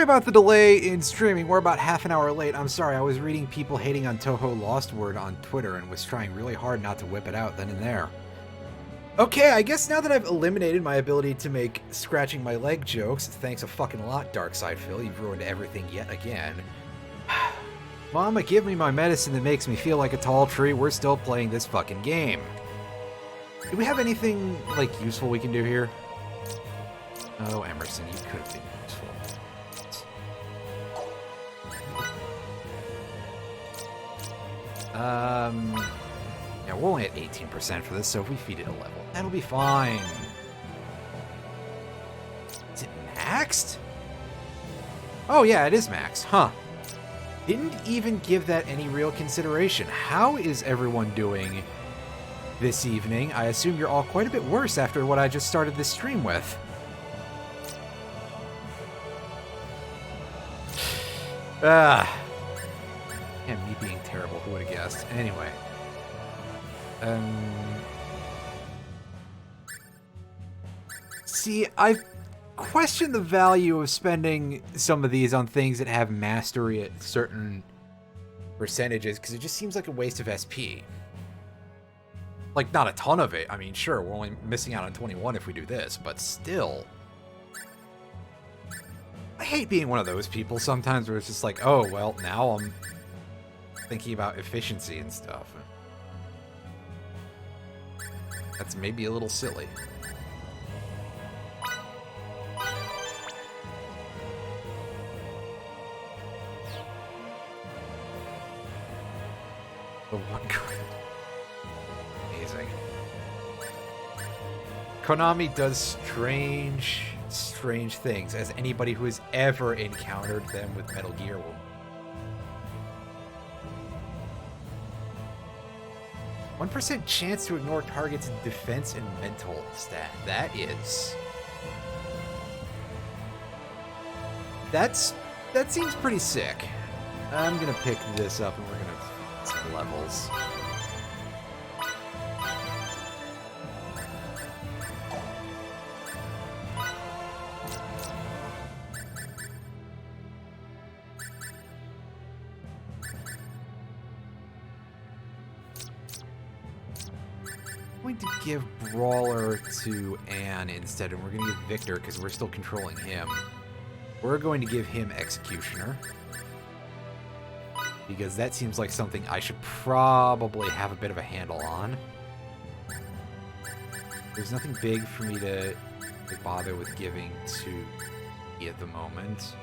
about the delay in streaming. We're about half an hour late. I'm sorry, I was reading people hating on Toho Lost Word on Twitter and was trying really hard not to whip it out then and there. Okay, I guess now that I've eliminated my ability to make scratching my leg jokes, thanks a fucking lot, Darkside Phil, you've ruined everything yet again. Mama, give me my medicine that makes me feel like a tall tree. We're still playing this fucking game. Do we have anything, like, useful we can do here? Oh, Emerson, you could have been useful. Yeah, we're only at 18% for this, so if we feed it a level, that'll be fine. Is it maxed? Oh, yeah, it is maxed. Huh. Didn't even give that any real consideration. How is everyone doing this evening? I assume you're all quite a bit worse after what I just started this stream with. Yeah, me being terrible, who would have guessed? Anyway. See, I've questioned the value of spending some of these on things that have mastery at certain percentages, because it just seems like a waste of SP. Like, not a ton of it. I mean, sure, we're only missing out on 21 if we do this, but still. I hate being one of those people sometimes where it's just like, oh, well, now I'm thinking about efficiency and stuff. That's maybe a little silly. The one card. Amazing. Konami does strange things, as anybody who has ever encountered them with Metal Gear will. 1% chance to ignore targets in defense and mental stat. That seems pretty sick. I'm gonna pick this up and we're gonna some levels. I'm going to give Brawler to Anne instead, and we're going to give Victor, because we're still controlling him. We're going to give him Executioner, because that seems like something I should probably have a bit of a handle on. There's nothing big for me to bother with giving to E at the moment.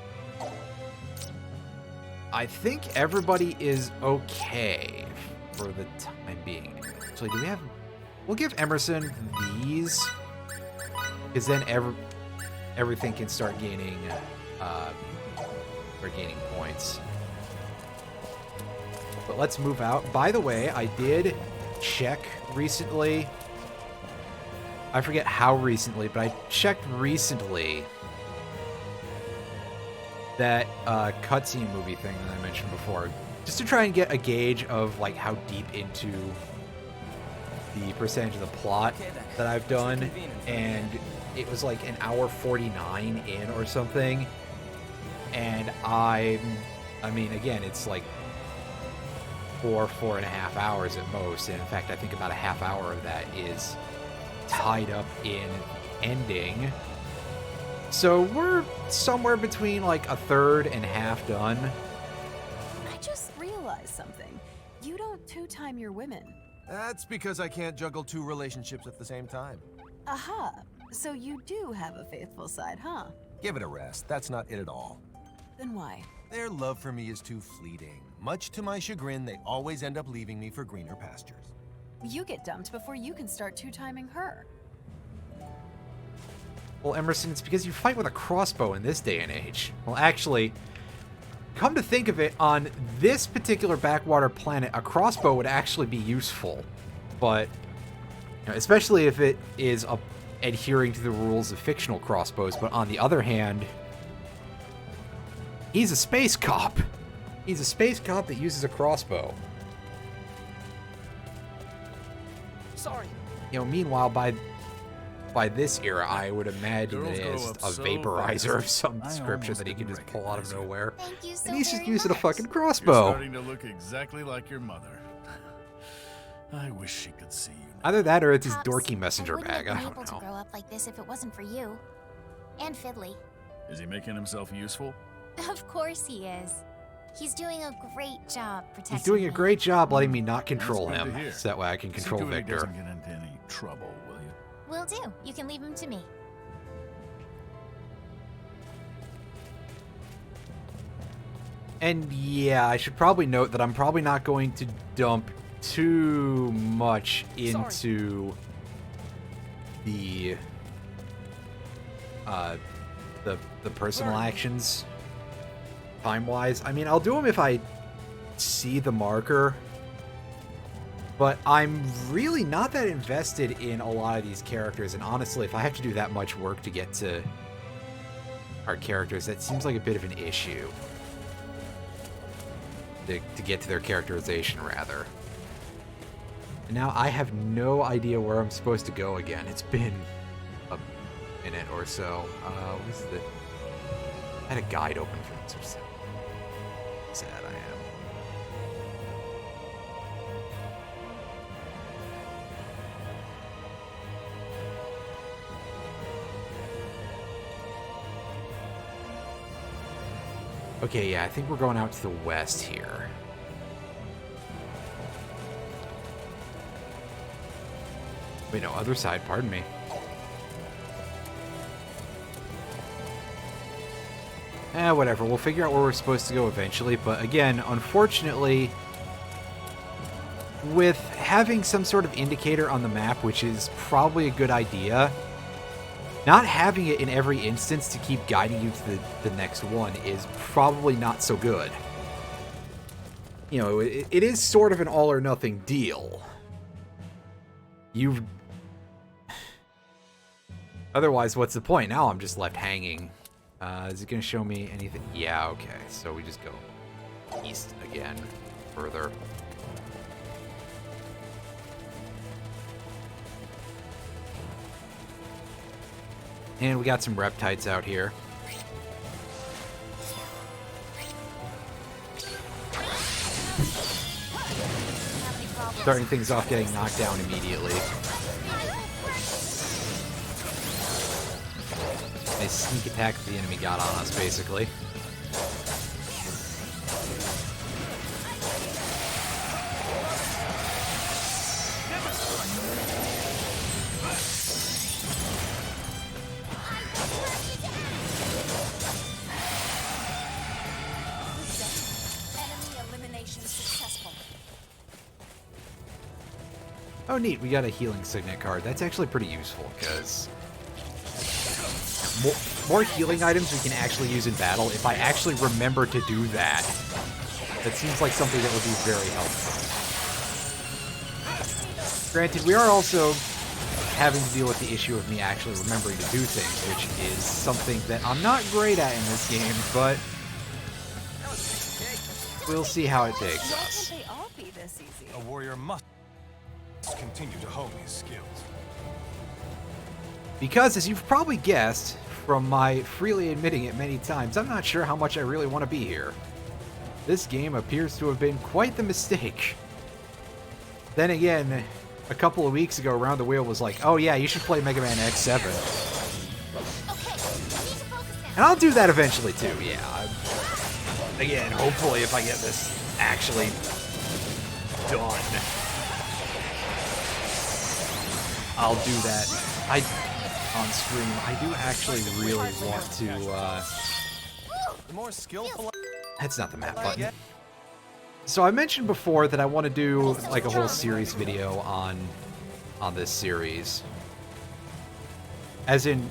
I think everybody is okay for the time being. Actually, do we have... We'll give Emerson these, because then everything can start gaining points. But let's move out. By the way, I did check recently. I forget how recently, but I checked recently that cutscene movie thing that I mentioned before, just to try and get a gauge of like how deep into the percentage of the plot that I've done, and it was like an hour 49 in or something, and I mean, again, it's like 4.5 hours at most, and in fact, I think about a half hour of that is tied up in ending, so we're somewhere between like a third and half done. I just realized something. You don't two-time your women. That's because I can't juggle 2 relationships at the same time. Aha. So you do have a faithful side, huh? Give it a rest. That's not it at all. Then why? Their love for me is too fleeting. Much to my chagrin, they always end up leaving me for greener pastures. You get dumped before you can start two-timing her. Well, Emerson, it's because you fight with a crossbow in this day and age. Well, actually, come to think of it, on this particular backwater planet, a crossbow would actually be useful. But, you know, especially if it is adhering to the rules of fictional crossbows. But on the other hand, he's a space cop. He's a space cop that uses a crossbow. Sorry. You know, meanwhile, by by this era, I would imagine that Girls it grow has up a so vaporizer of fast. some I description almost that he can didn't just pull out of recognize you. nowhere. Thank you so And he's just very using a much. fucking You're crossbow. starting to look exactly like your mother. I wish she could see you now. Either that or it's his Pops, dorky messenger I wouldn't bag. have I been don't able to know. grow up like this if it wasn't for you. And Fiddly. Is he making himself useful? Of course he is. He's doing a great job protecting He's doing a me. great job letting me not control That's good him, to hear. so that way I can See control to it he Victor. doesn't get into any trouble, will you? Will do. You can leave him to me. And yeah, I should probably note that I'm probably not going to dump too much into the personal actions time-wise. I mean, I'll do them if I see the marker, but I'm really not that invested in a lot of these characters, and honestly, if I have to do that much work to get to our characters, that seems like a bit of an issue. To get to their characterization, rather. And now I have no idea where I'm supposed to go again. It's been a minute or so. What is the... I had a guide open for this. Sad I am. Okay, yeah, I think we're going out to the west here. Wait, no, other side, pardon me. Whatever, we'll figure out where we're supposed to go eventually, but again, unfortunately, with having some sort of indicator on the map, which is probably a good idea, not having it in every instance to keep guiding you to the next one is probably not so good. You know, it is sort of an all or nothing deal. Otherwise, what's the point? Now I'm just left hanging. Is it going to show me anything? Yeah, okay. So we just go east again, further. And we got some reptites out here. Starting things off getting knocked down immediately. A sneak attack the enemy got on us, basically. Enemy elimination successful. Oh, neat. We got a healing signet card. That's actually pretty useful, because more healing items we can actually use in battle if I actually remember to do that. That seems like something that would be very helpful. Granted, we are also having to deal with the issue of me actually remembering to do things, which is something that I'm not great at in this game, but we'll see how it takes Why us. can't they all be this easy? A warrior must continue to hone his skills. Because, as you've probably guessed, from my freely admitting it many times, I'm not sure how much I really want to be here. This game appears to have been quite the mistake. Then again, a couple of weeks ago, Round the Wheel was like, oh yeah, you should play Mega Man X7. Okay, I need to focus now. And I'll do that eventually too, yeah. Again, hopefully if I get this actually done, I'll do that. On stream, I do actually really want to, The more skillful that's not the map button. So I mentioned before that I want to do like a whole series video on this series. As in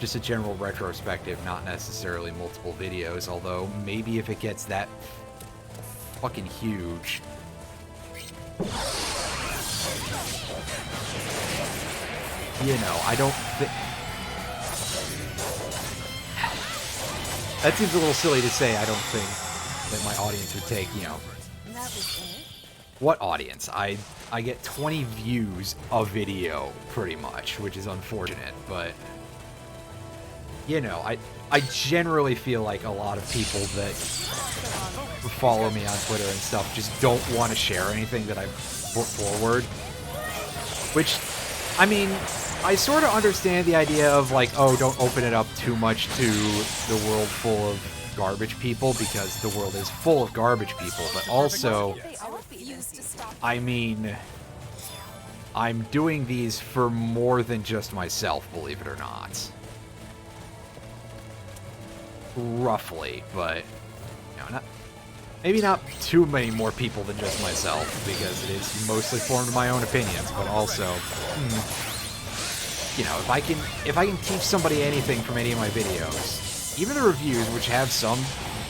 just a general retrospective, not necessarily multiple videos, although maybe if it gets that fucking huge. You know, I don't think... That seems a little silly to say, I don't think that my audience would take, you know, That was it? what audience? I get 20 views a video, pretty much, which is unfortunate, but you know, I generally feel like a lot of people that follow me on Twitter and stuff just don't want to share anything that I put forward. Which, I mean, I sort of understand the idea of like, oh, don't open it up too much to the world full of garbage people, because the world is full of garbage people, but also, I mean, I'm doing these for more than just myself, believe it or not. Roughly, but you know, maybe not too many more people than just myself, because it is mostly formed my own opinions, but also, you know, if I can teach somebody anything from any of my videos, even the reviews, which have some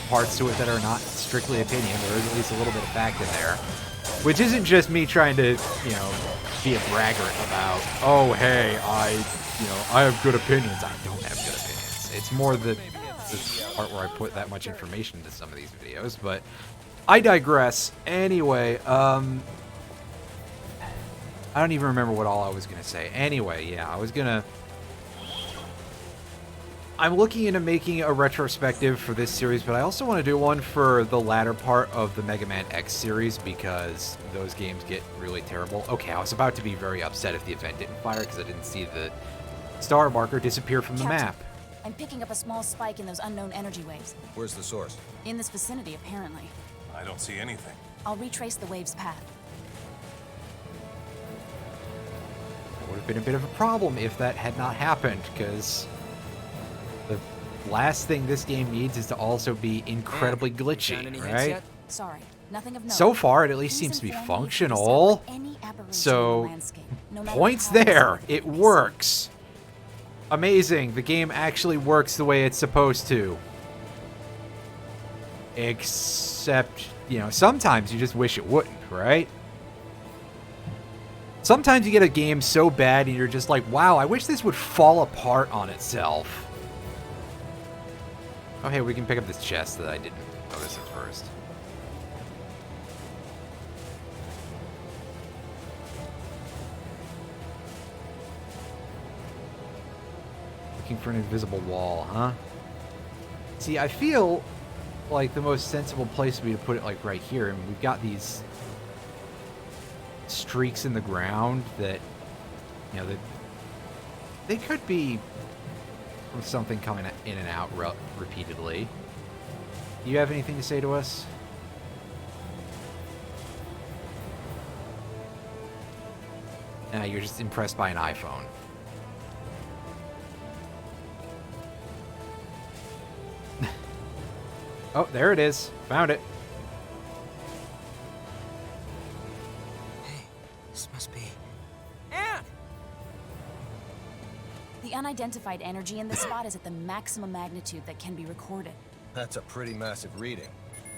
parts to it that are not strictly opinion, there is at least a little bit of fact in there, which isn't just me trying to, you know, be a braggart about, oh, hey, I have good opinions. I don't have good opinions. It's more the part where I put that much information into some of these videos, but I digress. Anyway, I don't even remember what all I was going to say. Anyway, yeah, I'm looking into making a retrospective for this series, but I also want to do one for the latter part of the Mega Man X series, because those games get really terrible. Okay, I was about to be very upset if the event didn't fire, because I didn't see the star marker disappear from the map. I'm picking up a small spike in those unknown energy waves. Where's the source? In this vicinity, apparently. I don't see anything. I'll retrace the wave's path. It would have been a bit of a problem if that had not happened, because the last thing this game needs is to also be incredibly glitchy, right? Sorry, nothing of note. So far, it at least seems to be functional. So, points there. It works. Amazing. The game actually works the way it's supposed to. Except, you know, sometimes you just wish it wouldn't, right? Sometimes you get a game so bad and you're just like, wow, I wish this would fall apart on itself. Oh, hey, we can pick up this chest that I didn't notice at first. Looking for an invisible wall, huh? See, I feel like the most sensible place would be to put it like right here. I mean, we've got these streaks in the ground that, you know, they could be from something coming in and out repeatedly. Do you have anything to say to us? Nah, you're just impressed by an iPhone. Oh, there it is. Found it. Hey, this must be... The unidentified energy in this spot is at the maximum magnitude that can be recorded. That's a pretty massive reading,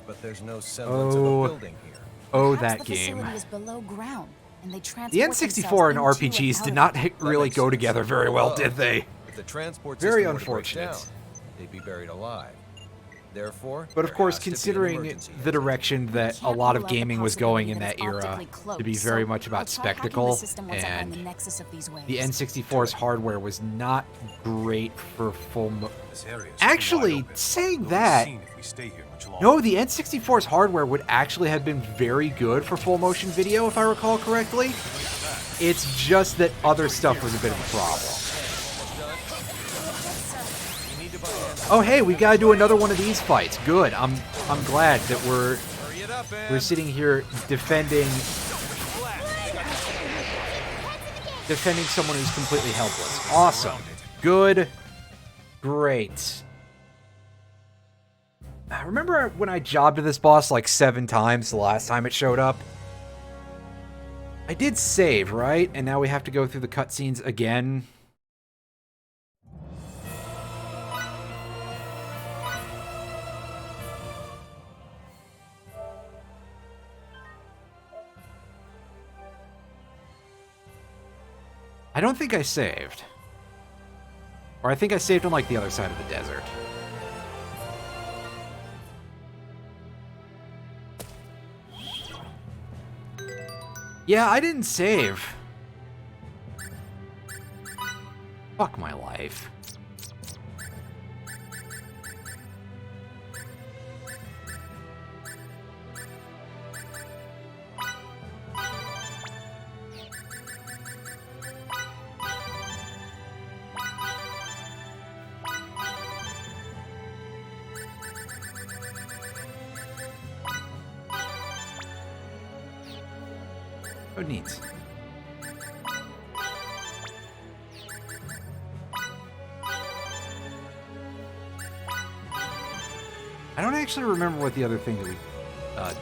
but there's no semblance of a building here. Oh, Perhaps that the game. facility is below ground, and they transport The N64 and themselves into RPGs an did not element. really go together very well, did they? If the transport Very system were to break unfortunate. down, they'd be buried alive. Therefore, But of there course, has to be an considering emergency the exit. direction that a lot of gaming was going in that era to be very much about spectacle, and the N64's hardware was not great for full This area is too wide Actually, open. saying We'll be that, seen if we stay here much longer. no, the N64's hardware would actually have been very good for full motion video, if I recall correctly. It's just that other stuff was a bit of a problem. Oh, hey, we gotta do another one of these fights. Good. I'm glad that we're sitting here defending someone who's completely helpless. Awesome. Good. Great. Remember when I jobbed to this boss like 7 times the last time it showed up? I did save, right? And now we have to go through the cutscenes again. I don't think I saved. Or I think I saved on like the other side of the desert. Yeah, I didn't save. Fuck my life. Oh, neat. I don't actually remember what the other thing that we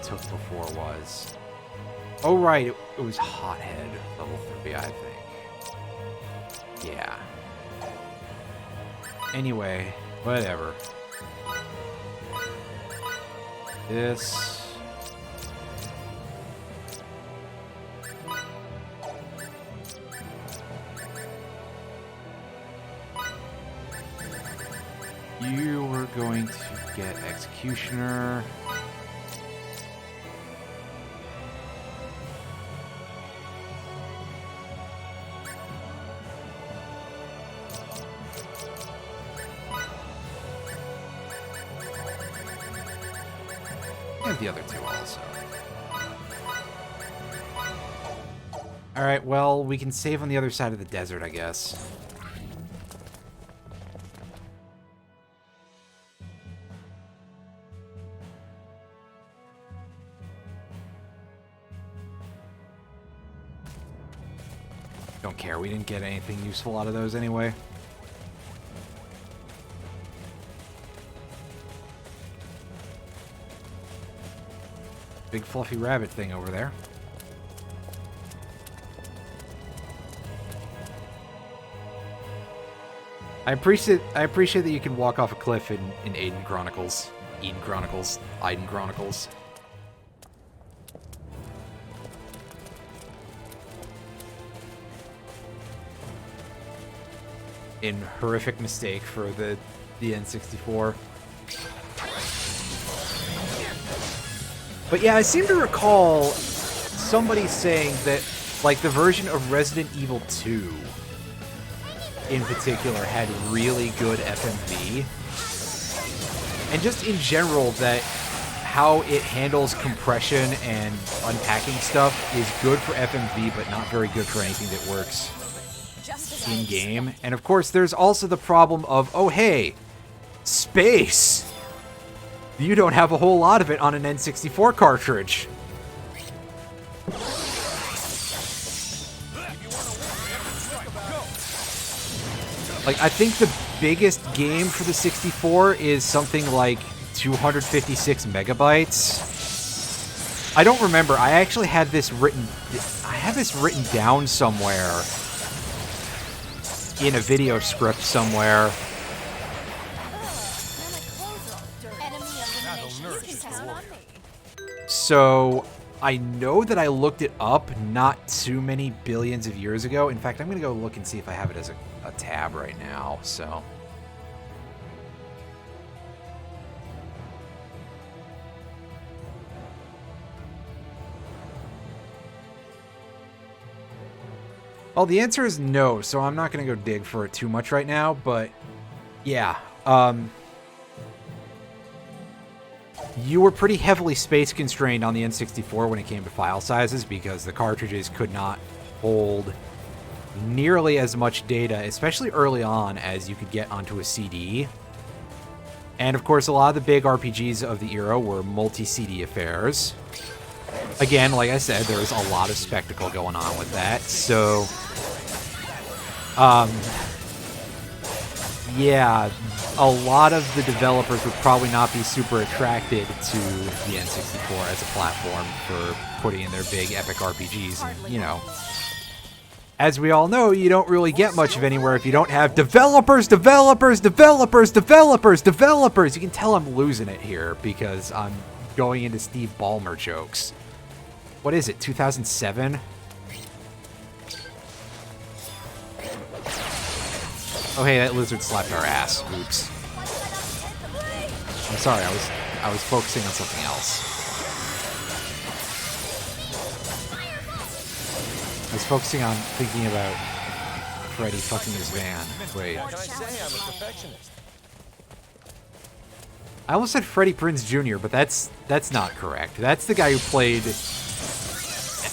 took before was. Oh, right. It was Hothead level 3, I think. Yeah. Anyway, whatever. This... You were going to get Executioner. I have the other two also. Alright, well, we can save on the other side of the desert, I guess. Don't care, we didn't get anything useful out of those anyway. Big fluffy rabbit thing over there. I appreciate that you can walk off a cliff in Eden Chronicles. Eden Chronicles. In horrific mistake for the N64. But yeah, I seem to recall somebody saying that, like, the version of Resident Evil 2 in particular had really good FMV. And just in general, that how it handles compression and unpacking stuff is good for FMV, but not very good for anything that works in-game. And of course, there's also the problem of, oh hey, space! You don't have a whole lot of it on an N64 cartridge. Like, I think the biggest game for the 64 is something like 256 megabytes. I don't remember. I actually had this written... I have this written down somewhere. In a video script somewhere. So, I know that I looked it up not too many billions of years ago. In fact, I'm going to go look and see if I have it as a tab right now, so... Well, the answer is no, so I'm not going to go dig for it too much right now, but yeah. You were pretty heavily space constrained on the N64 when it came to file sizes because the cartridges could not hold nearly as much data, especially early on, as you could get onto a CD. And of course, a lot of the big RPGs of the era were multi-CD affairs. Again, like I said, there was a lot of spectacle going on with that, so... yeah, a lot of the developers would probably not be super attracted to the N64 as a platform for putting in their big epic RPGs, and, you know... As we all know, you don't really get much of anywhere if you don't have developers. You can tell I'm losing it here because I'm going into Steve Ballmer jokes. What is it, 2007? Oh hey, that lizard slapped our ass. Oops. I'm sorry, I was focusing on something else. was focusing on thinking about Freddy fucking his van. Wait. What can I say? I'm a perfectionist. I almost said Freddie Prinze Jr., but that's not correct. That's the guy who played...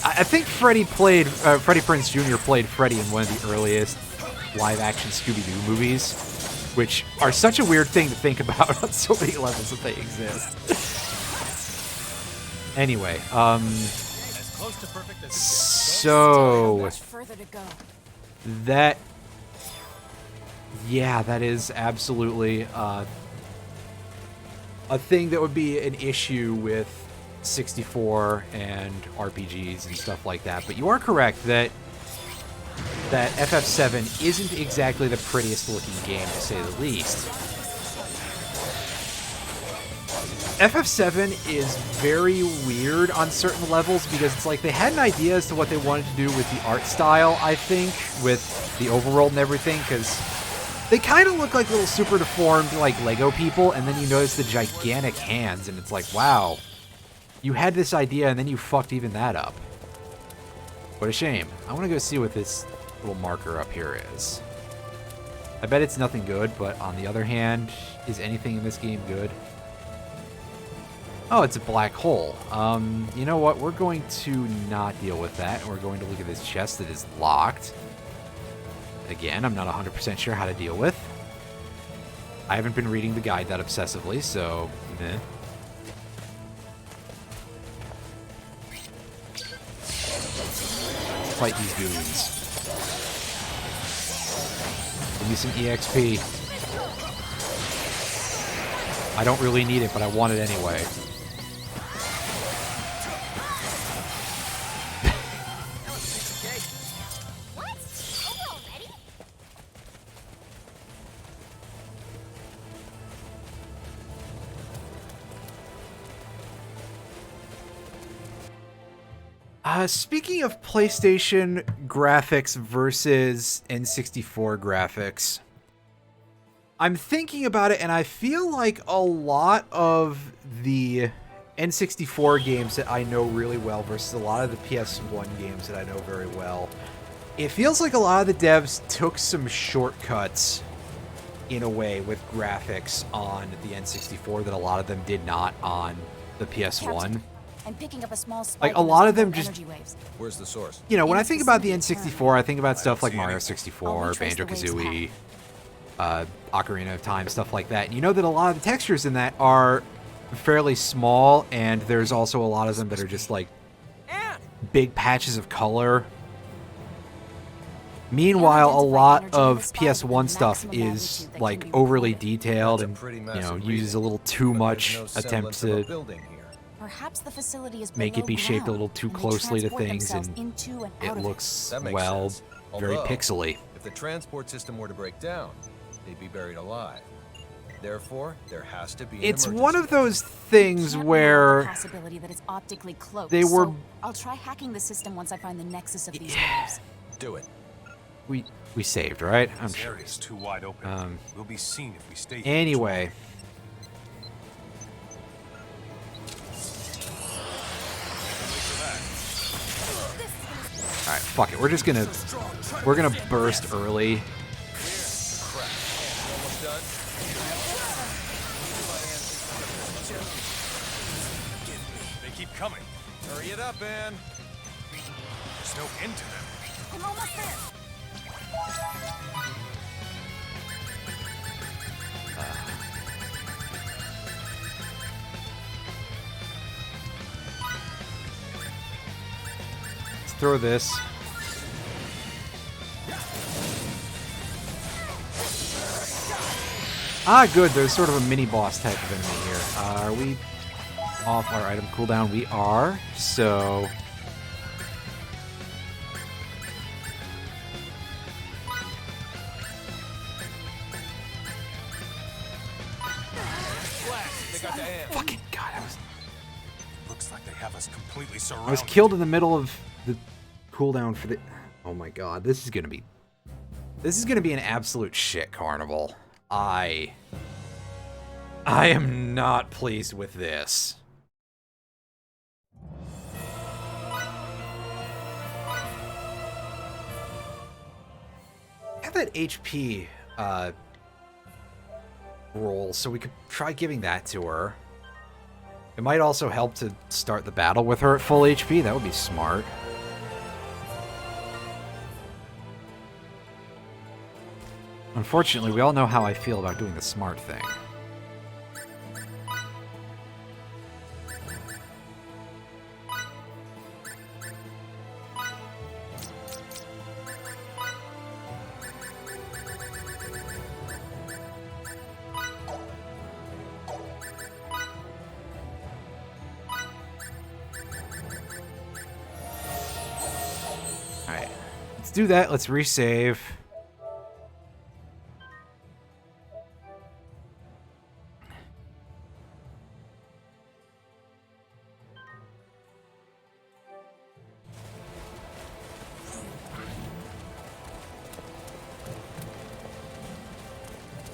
I think Freddie Prinze Jr. played Freddy in one of the earliest live-action Scooby-Doo movies, which are such a weird thing to think about on so many levels that they exist. Anyway, so Much further to go. that, yeah, that is absolutely a thing that would be an issue with 64 and RPGs and stuff like that. But you are correct that FF7 isn't exactly the prettiest looking game, to say the least. FF7 is very weird on certain levels because it's like they had an idea as to what they wanted to do with the art style, I think, with the overworld and everything, because they kind of look like little super deformed, like, Lego people, and then you notice the gigantic hands, and it's like, wow, you had this idea, and then you fucked even that up. What a shame. I want to go see what this little marker up here is. I bet it's nothing good, but on the other hand, is anything in this game good? Oh, it's a black hole. You know what? We're going to not deal with that, and we're going to look at this chest that is locked. Again, I'm not 100% sure how to deal with. I haven't been reading the guide that obsessively, so... eh. Fight these goons. Give me some EXP. I don't really need it, but I want it anyway. What? Over already? Speaking of PlayStation graphics versus N64 graphics, I'm thinking about it, and I feel like a lot of the N64 games that I know really well versus a lot of the PS1 games that I know very well, it feels like a lot of the devs took some shortcuts in a way with graphics on the N64 that a lot of them did not on the PS1. I'm picking up a small spike Like, a in lot those of them energy just- waves. Where's the source? You know, when In I a think about the specific N64, I think about stuff like see Mario anything. 64, I'll retrace the Banjo-Kazooie, waves Ocarina of Time, stuff like that. And you know that a lot of the textures in that are fairly small, and there's also a lot of them that are just like big patches of color. Meanwhile, a lot of PS1 stuff is like overly detailed and, you know, uses a little too much attempt to Perhaps the facility is make it be below shaped a ground, little too and they closely to transport things, themselves and into and out it of looks, That makes well, sense. very Although, pixely. If the transport system were to break down, they'd be buried alive. Therefore, there has to be an It's emergency. one of those things Can't rule out the where possibility that it's optically cloaked, they were- so I'll try hacking the system once I find the nexus of these waves. Do it. we saved, right? I'm This sure. area's too wide open. We'll be seen if we stay here. Anyway. Alright, fuck it. We're gonna burst early. They keep coming. Hurry it up, Ann. There's no end to them. I'm almost there. Let's throw this. Ah, good. There's sort of a mini boss type of enemy here. Are we off our item cooldown? We are. So They got to Ann. fucking god, Looks like they have us completely I was surrounded. killed in the middle of the cooldown for the. Oh my god, this is gonna be an absolute shit carnival. I am not pleased with this. got that HP roll, so we could try giving that to her. It might also help to start the battle with her at full HP. That would be smart. Unfortunately, we all know how I feel about doing the smart thing. Alright, let's do that. Let's resave.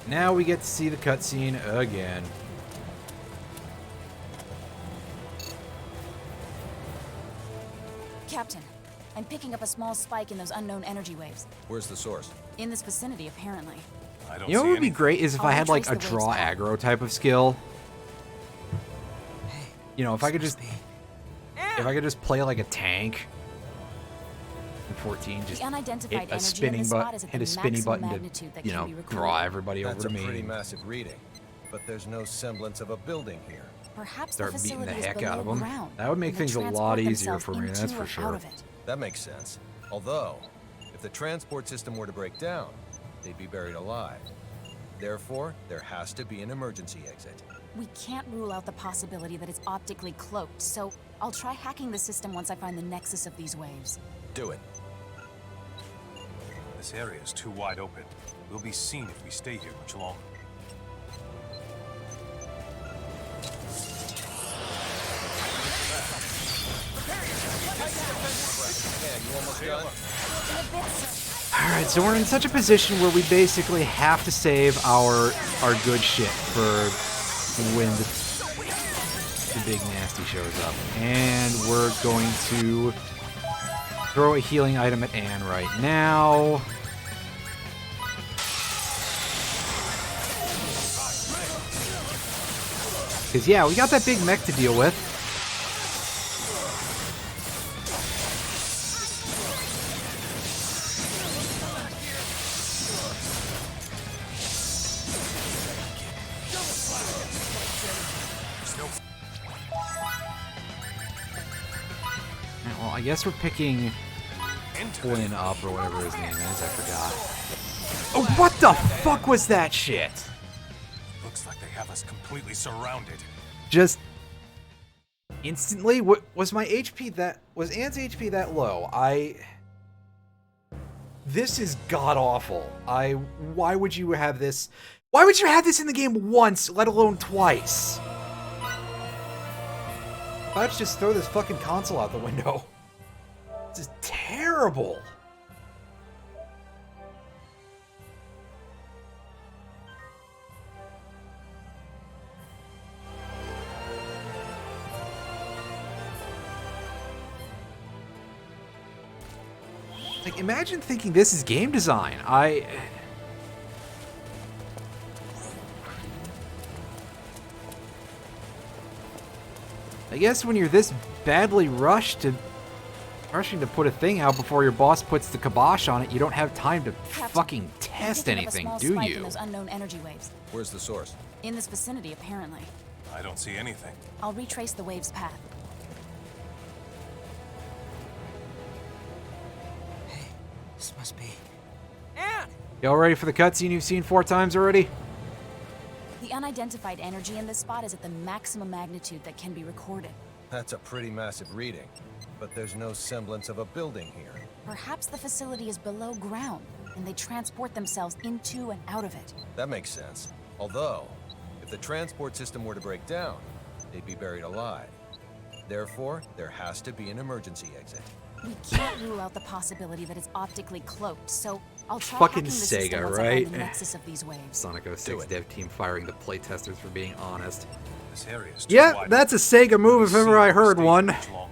Now we get to see the cutscene again. Captain, I'm picking up a small spike in those unknown energy waves. Where's the source? In this vicinity, apparently. I don't You know see what would be anything. great is if I had like a retrace the waves draw back. aggro type of skill. Hey, You know, if I could this just must be. play like a tank. In 14, just The unidentified hit a energy in spinning this button, spot is at hit the a spinning maximum button to, magnitude that you can know, be recorded. draw everybody That's over a to pretty me. massive reading, but there's no semblance of a building here. Perhaps Start the beating the facility is heck out of below 'em. ground, That would make and they things a lot transport easier themselves for me, that's into for and sure. out of it. That makes sense. Although, if the transport system were to break down, they'd be buried alive. Therefore, there has to be an emergency exit. We can't rule out the possibility that it's optically cloaked, so I'll try hacking the system once I find the nexus of these waves. Do it. This area is too wide open. We'll be seen if we stay here much longer. Alright, so we're in such a position where we basically have to save our good shit for when the big nasty shows up. And we're going to throw a healing item at Anne right now. Because, yeah, we got that big mech to deal with. Well, I guess we're picking Flynn up or whatever his name is. I forgot. Oh, what the fuck was that shit? Looks like they have us completely surrounded. Just instantly, was my HP that was Anne's HP that low? This is god awful. Why would you have this? Why would you have this in the game once, let alone twice? Let's just throw this fucking console out the window. This is terrible. Like, imagine thinking this is game design. I guess when you're this badly rushing to put a thing out before your boss puts the kibosh on it, you don't have time to Captain, fucking I'm test picking up a anything, small do spike in you? those unknown energy waves. Where's the source? In this vicinity, apparently. I don't see anything. I'll retrace the wave's path. Hey, this must be. Y'all ready for the cutscene you've seen 4 times already? The unidentified energy in this spot is at the maximum magnitude that can be recorded. That's a pretty massive reading, but there's no semblance of a building here. Perhaps the facility is below ground, and they transport themselves into and out of it. That makes sense. Although, if the transport system were to break down, they'd be buried alive. Therefore, there has to be an emergency exit. We can't rule out the possibility that it's optically cloaked, so I'll try Fucking hacking the system Sega, once I right? find the nexus of these waves. Sonic Do 06 it. dev team firing the playtesters for being honest. This area is too Yeah, wide that's a open. Sega move We'll if be ever seen I if we heard stay one. here much longer.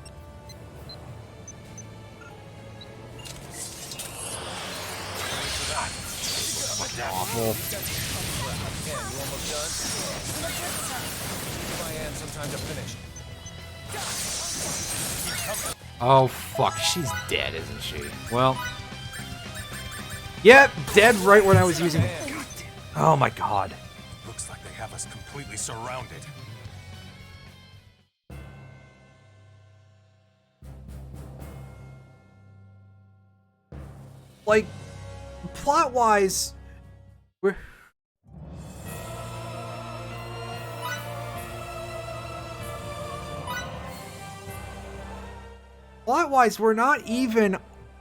asshole. Ken, you almost done? Give my hand some time to finish. Oh, fuck. She's dead, isn't she? Well. Yep, dead right when I was using... Oh, my God. Looks like they have us completely surrounded. Like, plot-wise, we're... Plot-wise, we're not even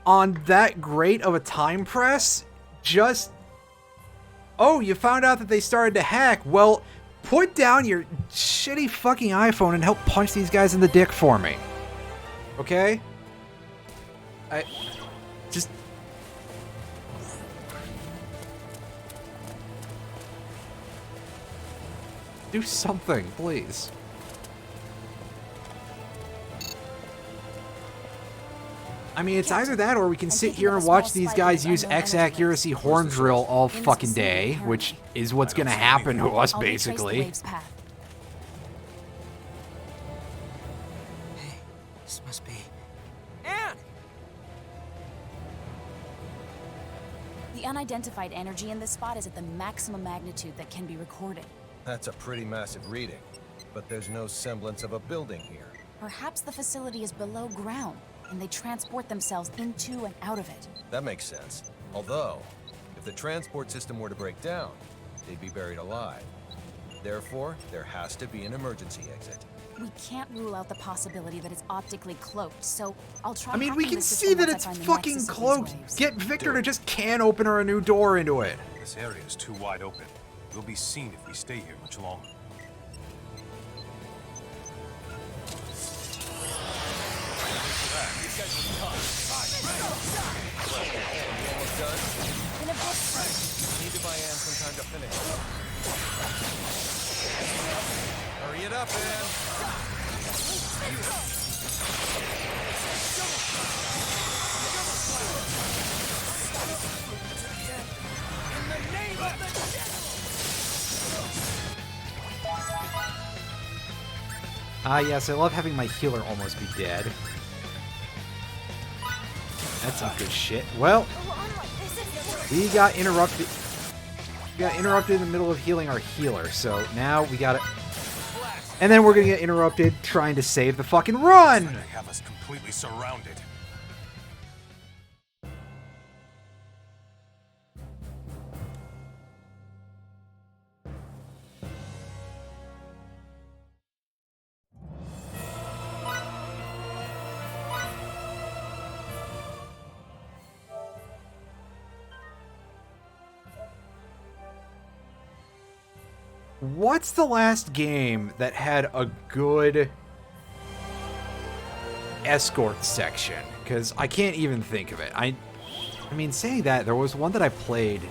on that great of a time press. Just... Oh, you found out that they started to hack. Well, put down your shitty fucking iPhone and help punch these guys in the dick for me. Okay? Just... Do something, please. I mean, it's either that or we can sit here and watch these guys use X-accuracy horn drill all fucking day, which is what's gonna happen to us, basically. Hey, this must be. Anne! The unidentified energy in this spot is at the maximum magnitude that can be recorded. That's a pretty massive reading, but there's no semblance of a building here. Perhaps the facility is below ground, and they transport themselves into and out of it. That makes sense. Although, if the transport system were to break down, they'd be buried alive. Therefore, there has to be an emergency exit. We can't rule out the possibility that it's optically cloaked, so I'll try. I mean, we hacking can the see system that once it's I find the fucking nexus of these cloaked. waves. Get Victor to just can opener a new door into it. This area is too wide open. We'll be seen if we stay here much longer. Almost done? Need to buy Anne some time to finish. Hurry it up, Anne. Ah, yes, I love having my healer almost be dead. That's some good shit. Well, we got interrupted. We got interrupted in the middle of healing our healer, so now we gotta... And then we're gonna get interrupted trying to save the fucking run! They have us completely surrounded. What's the last game that had a good escort section? Because I can't even think of it. I mean, saying that, there was one that I played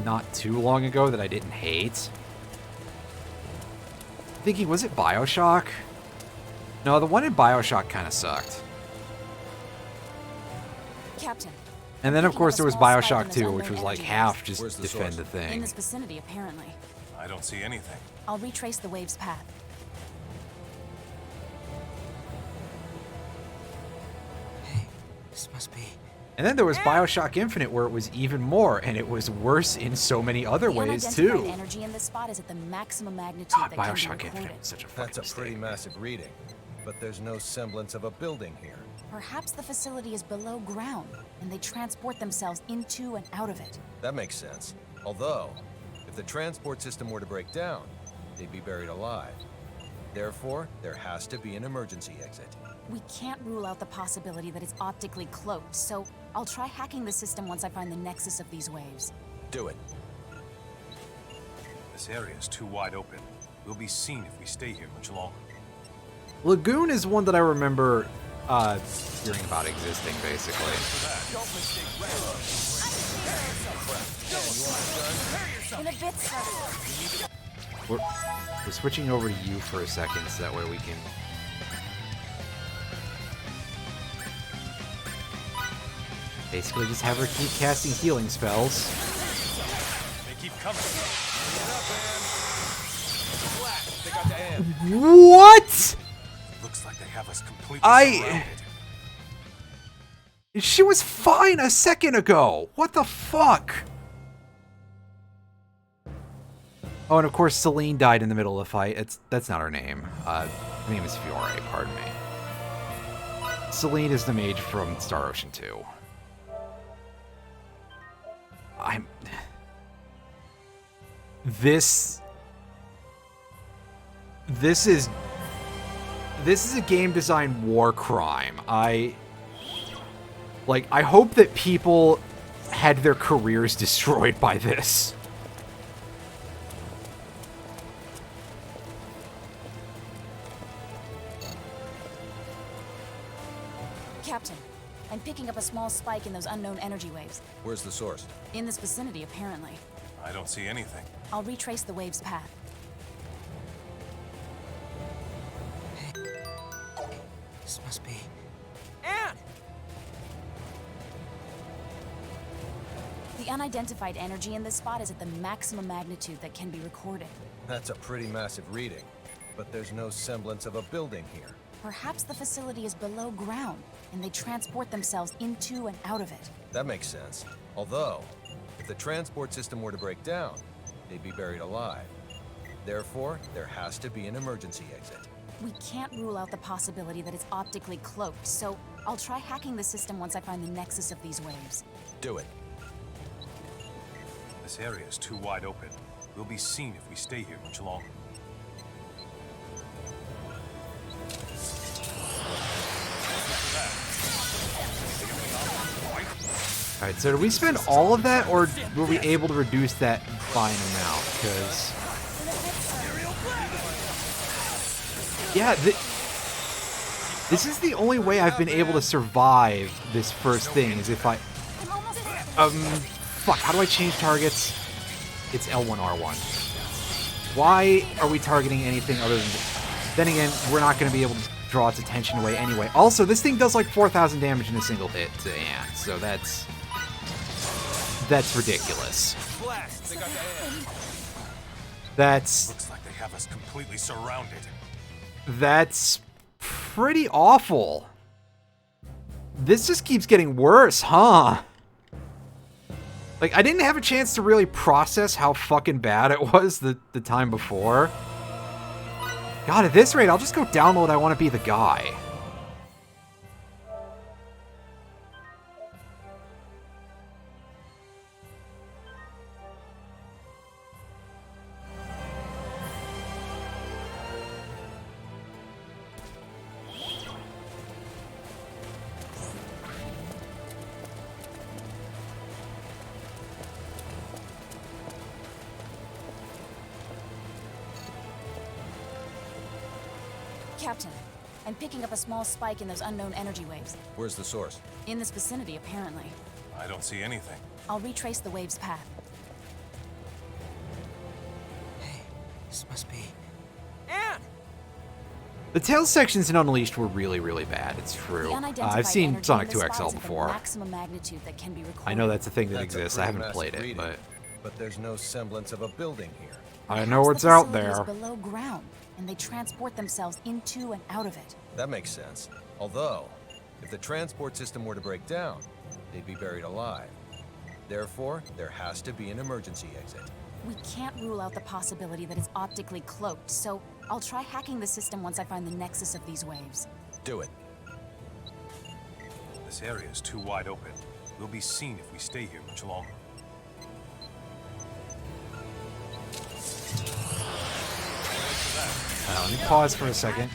not too long ago that I didn't hate. Thinking, was it BioShock? No, the one in BioShock kind of sucked. Captain. And then, of course, there was BioShock 2, which was like half just Where's the defend source? the In thing. this vicinity, apparently. I don't see anything. I'll retrace the wave's path. Hey, this must be. And then there was BioShock Infinite, where it was even more, and it was worse in so many other The ways, unidentified too. energy in this spot is at the maximum magnitude God, that can be BioShock recorded. Infinite was such a fucking That's a pretty mistake. massive reading, but there's no semblance of a building here. Perhaps the facility is below ground, and they transport themselves into and out of it. That makes sense. Although, if the transport system were to break down, they'd be buried alive. Therefore, there has to be an emergency exit. We can't rule out the possibility that it's optically cloaked, so I'll try hacking the system once I find the nexus of these waves. Do it. This area is too wide open. We'll be seen if we stay here much longer. Lagoon is one that I remember hearing about existing, basically. In a bit, sir. We're switching over to you for a second, so that way we can... basically just have her keep casting healing spells. coming. Get up, man. Blast. They got the end. What? Looks like they have us completely I- surrounded. She was fine a second ago. What the fuck? Oh, and of course Celine died in the middle of the fight. That's not her name. Her name is Fiore, pardon me. Celine is the mage from Star Ocean 2. This is a game design war crime. I hope that people had their careers destroyed by this. Captain, I'm picking up a small spike in those unknown energy waves. Where's the source? In this vicinity, apparently. I don't see anything. I'll retrace the wave's path. This must be. The unidentified energy in this spot is at the maximum magnitude that can be recorded. That's a pretty massive reading, but there's no semblance of a building here. Perhaps the facility is below ground, and they transport themselves into and out of it. That makes sense. Although, if the transport system were to break down, they'd be buried alive. Therefore, there has to be an emergency exit. We can't rule out the possibility that it's optically cloaked, so I'll try hacking the system once I find the nexus of these waves. Do it. This area is too wide open. We'll be seen if we stay here much longer. Alright, so did we spend all of that, or were we able to reduce that by an amount? Because... yeah, this is the only way I've been able to survive this first thing, is if I... fuck, how do I change targets? It's L1R1. Why are we targeting anything other than... then again, we're not going to be able to draw its attention away anyway. Also, this thing does like 4,000 damage in a single hit to Anne, so that's ridiculous. Blast! They got the end. That's Looks like they have us completely surrounded. That's pretty awful. This just keeps getting worse, huh? Like, I didn't have a chance to really process how fucking bad it was the time before. God, at this rate, I'll just go download I Want to Be the Guy. Captain, I'm picking up a small spike in those unknown energy waves. Where's the source? In this vicinity, apparently. I don't see anything. I'll retrace the wave's path. Hey, this must be. The Tails sections in Unleashed were really, really bad. It's The true. unidentified I've seen energy Sonic in this 2 spot XL is at the before. maximum magnitude that can be recorded. I know that's a thing that That's a exists. I pretty haven't played massive it, reading, but there's no semblance of a building here. I know Perhaps what's the out facility is there. below ground, and they transport themselves into and out of it. That makes sense. Although, if the transport system were to break down, they'd be buried alive. Therefore, there has to be an emergency exit. We can't rule out the possibility that it's optically cloaked, so I'll try hacking the system once I find the nexus of these waves. Do it. This area is too wide open. We'll be seen if we stay here much longer. Let me pause for a second.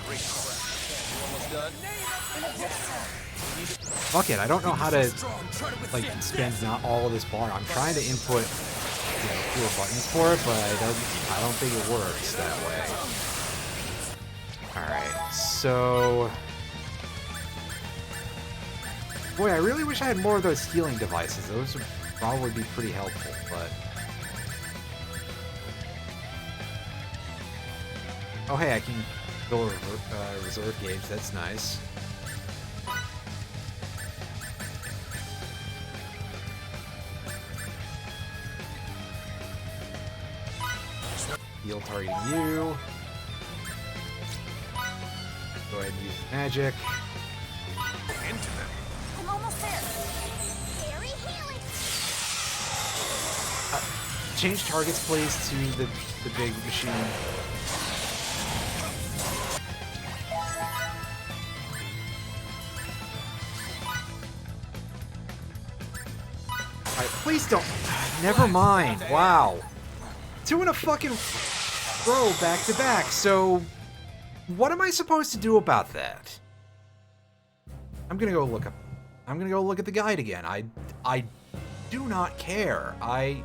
Almost done. Fuck it, I don't know how to, like, spend not all of this bar. I'm trying to input, fewer buttons for it, but I don't think it works that way. Alright, so... Boy, I really wish I had more of those healing devices. Those would probably be pretty helpful, but... Oh, hey, I can go reserve gauge. That's nice. Heal targeting you. Go ahead and use magic. Into them. I'm almost there. Very healing. Change targets, please, to the big machine. Alright, please don't. Never mind. Wow. 2 in a fucking row back to back. So, what am I supposed to do about that? I'm gonna go look at the guide again. I do not care. I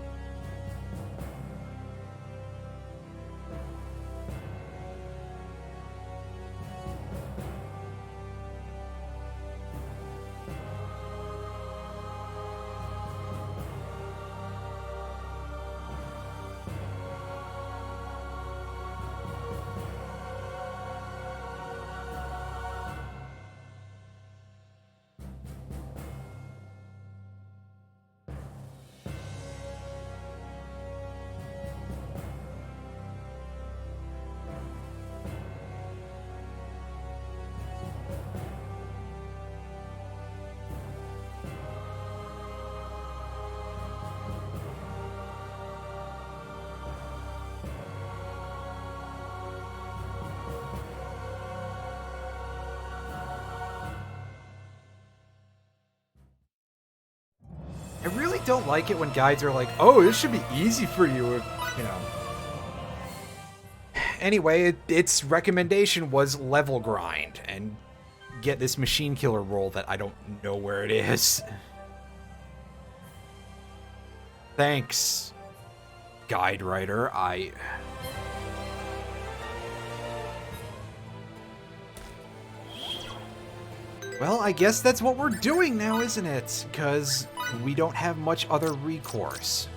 really don't like it when guides are like, oh, this should be easy for you, you know. Anyway, its recommendation was level grind and get this machine killer roll that I don't know where it is. Thanks, guide writer. Well, I guess that's what we're doing now, isn't it? Because we don't have much other recourse.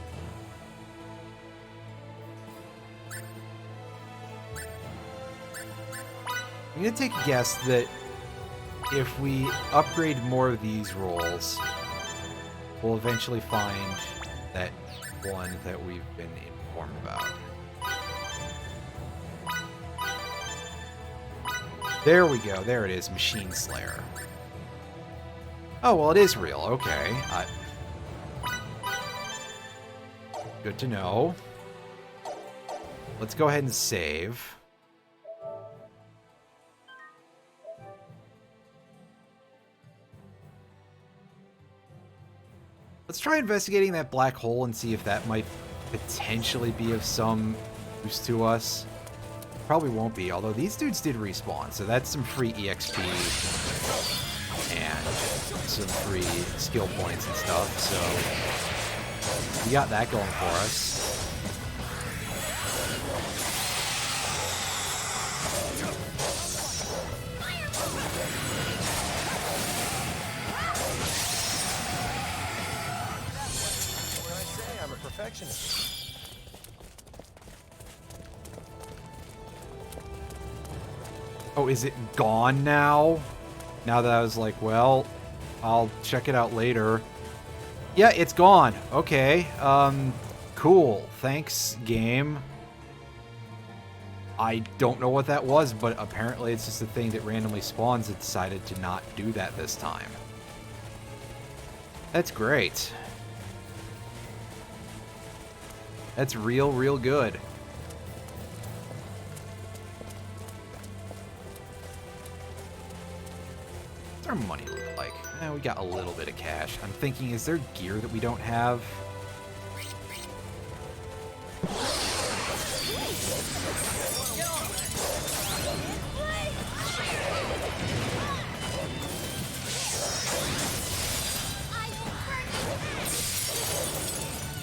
I'm gonna take a guess that if we upgrade more of these rolls, we'll eventually find that one that we've been informed about. There we go. There it is, Machine Slayer. Oh, well, it is real. Okay. Good to know. Let's go ahead and save. Let's try investigating that black hole and see if that might potentially be of some use to us. Probably won't be, although these dudes did respawn, so that's some free EXP and some free skill points and stuff, so we got that going for us. When I say I'm a perfectionist. Oh, is it gone now? Now that I was like, well, I'll check it out later. Yeah, it's gone. Okay. Cool. Thanks, game. I don't know what that was, but apparently it's just a thing that randomly spawns. It decided to not do that this time. That's great. That's real good. What's our money look like? We got a little bit of cash. I'm thinking, is there gear that we don't have?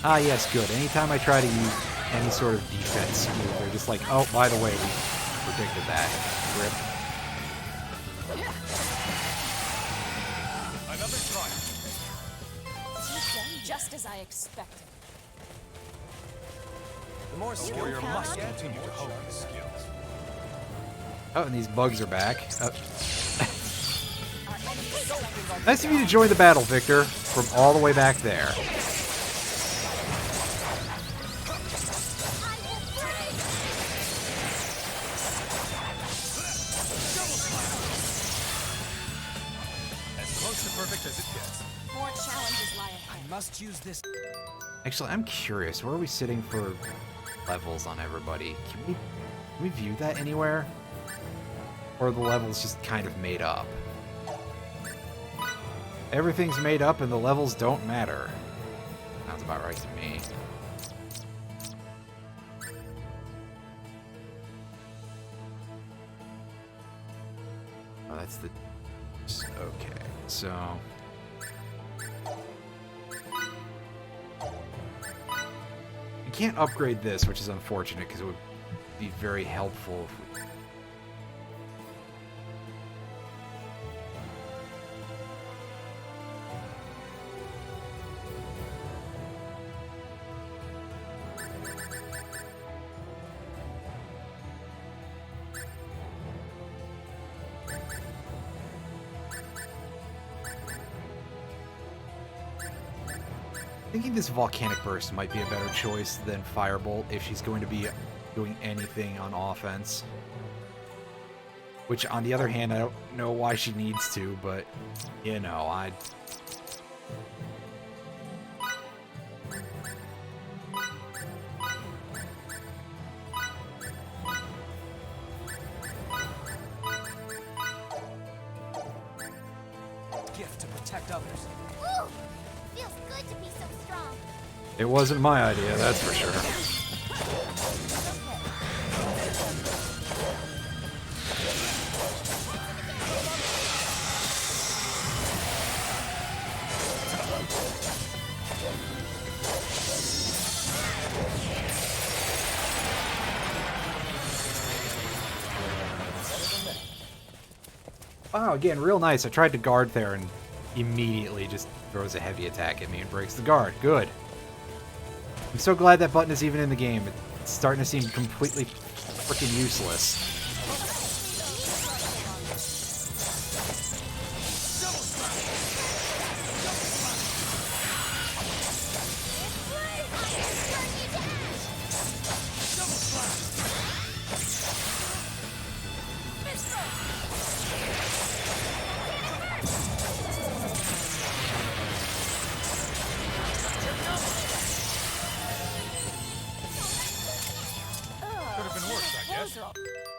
Ah, yes, good. Anytime I try to use any sort of defense move, they're just like, oh, by the way, we predicted that. Rip. Another try. Just as I expected. The more A skill warrior you must get, continue to hone his skills. Oh, and these bugs are back. Nice of you to join the battle, Victor, from all the way back there. As close to perfect as it gets. More challenges lie ahead. Must use this. Actually, I'm curious. Where are we sitting for levels on everybody? Can we view that anywhere? Or are the levels just kind of made up? Everything's made up and the levels don't matter. Sounds about right to me. Oh, that's the... Okay, so... We can't upgrade this, which is unfortunate because it would be very helpful if we... Thinking this volcanic burst might be a better choice than firebolt if she's going to be doing anything on offense. Which, on the other hand, I don't know why she needs to, but, you know, I... Gift to protect others. Woo! Feels good to be so strong. It wasn't my idea, that's for sure. Wow, again, real nice. I tried to guard there and immediately just throws a heavy attack at me and breaks the guard. Good. I'm so glad that button is even in the game. It's starting to seem completely freaking useless.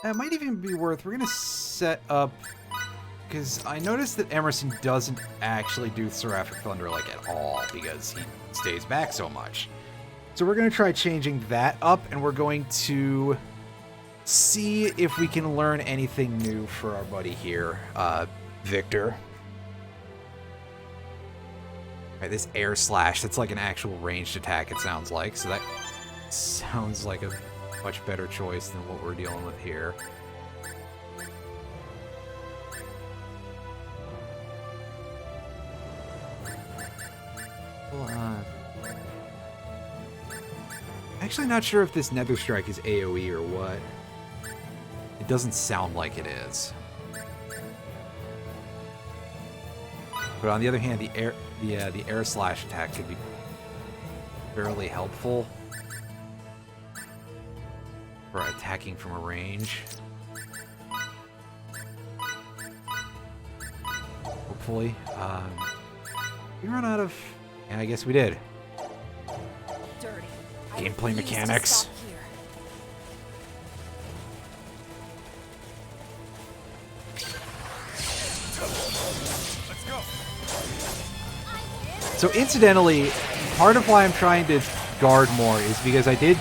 It might even be worth... We're going to set up... Because I noticed that Emerson doesn't actually do Seraphic Thunder, like, at all, because he stays back so much. So we're going to try changing that up, and we're going to see if we can learn anything new for our buddy here, Victor. Alright, this air slash, that's like an actual ranged attack, it sounds like, so that sounds like a much better choice than what we're dealing with here. Well, actually not sure if this Nether Strike is AoE or what. It doesn't sound like it is. But on the other hand, the air slash attack could be fairly helpful for attacking from a range. Hopefully. We run out of... Yeah, I guess we did. Dirty. Gameplay mechanics. Let's go. So incidentally, part of why I'm trying to guard more is because I did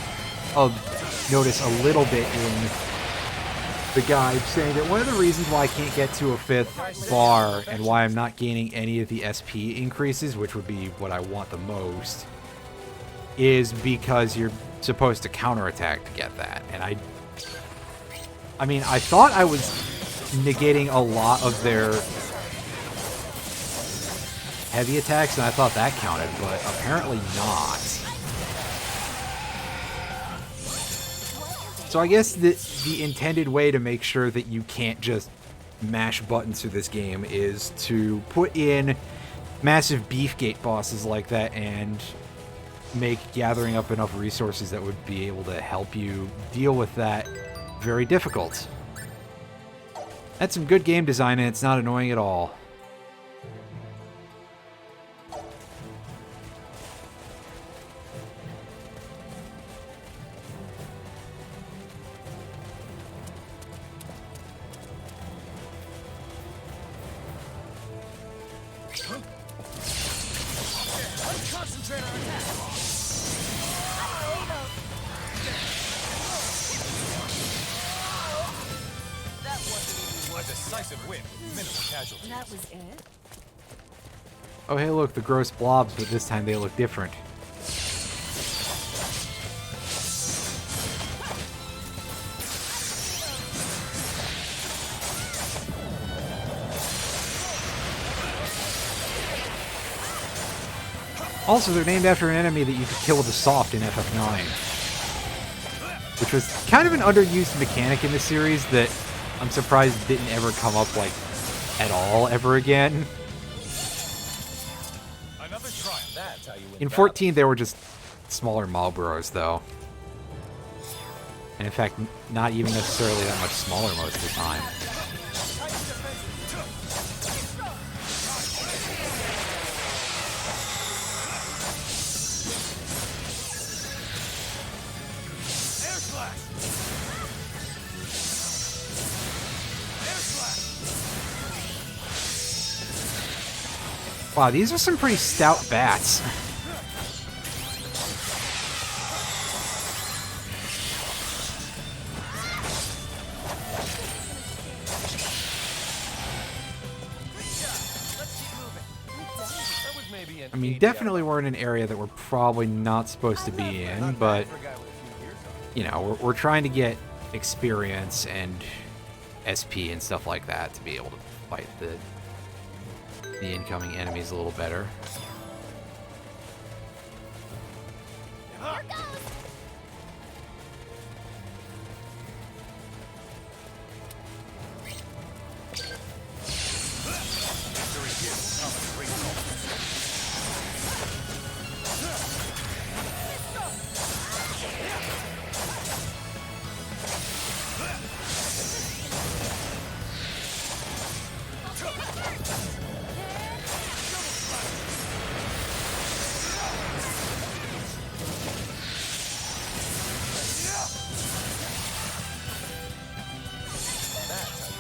notice a little bit in the guide saying that one of the reasons why I can't get to a 5th bar and why I'm not gaining any of the SP increases, which would be what I want the most, is because you're supposed to counterattack to get that. And I mean, I thought I was negating a lot of their heavy attacks, and I thought that counted, but apparently not. So I guess the intended way to make sure that you can't just mash buttons through this game is to put in massive beefgate bosses like that and make gathering up enough resources that would be able to help you deal with that very difficult. That's some good game design, and it's not annoying at all. Concentrate our attack. That wasn't A decisive win, minimal casualties. That was it? Oh, hey, look, the gross blobs, but this time they look different. Also, they're named after an enemy that you could kill with a soft in FF9. Which was kind of an underused mechanic in the series that I'm surprised didn't ever come up, like, at all ever again. Another trial. That's how you win. In 14, they were just smaller Marlboros, though. And in fact, not even necessarily that much smaller most of the time. Wow, these are some pretty stout bats. I mean, definitely we're in an area that we're probably not supposed to be in, but, you know, we're trying to get experience and SP and stuff like that to be able to fight the incoming enemies a little better. Here goes.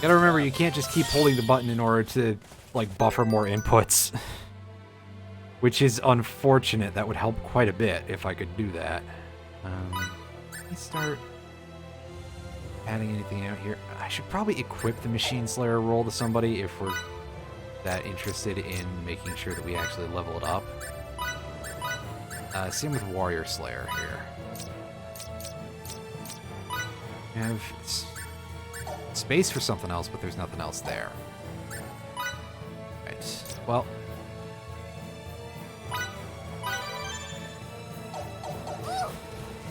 Gotta remember, you can't just keep holding the button in order to, like, buffer more inputs. Which is unfortunate. That would help quite a bit if I could do that. Let me start adding anything out here. I should probably equip the Machine Slayer role to somebody if we're that interested in making sure that we actually level it up. Same with Warrior Slayer here. I have space for something else, but there's nothing else there. Right. Well.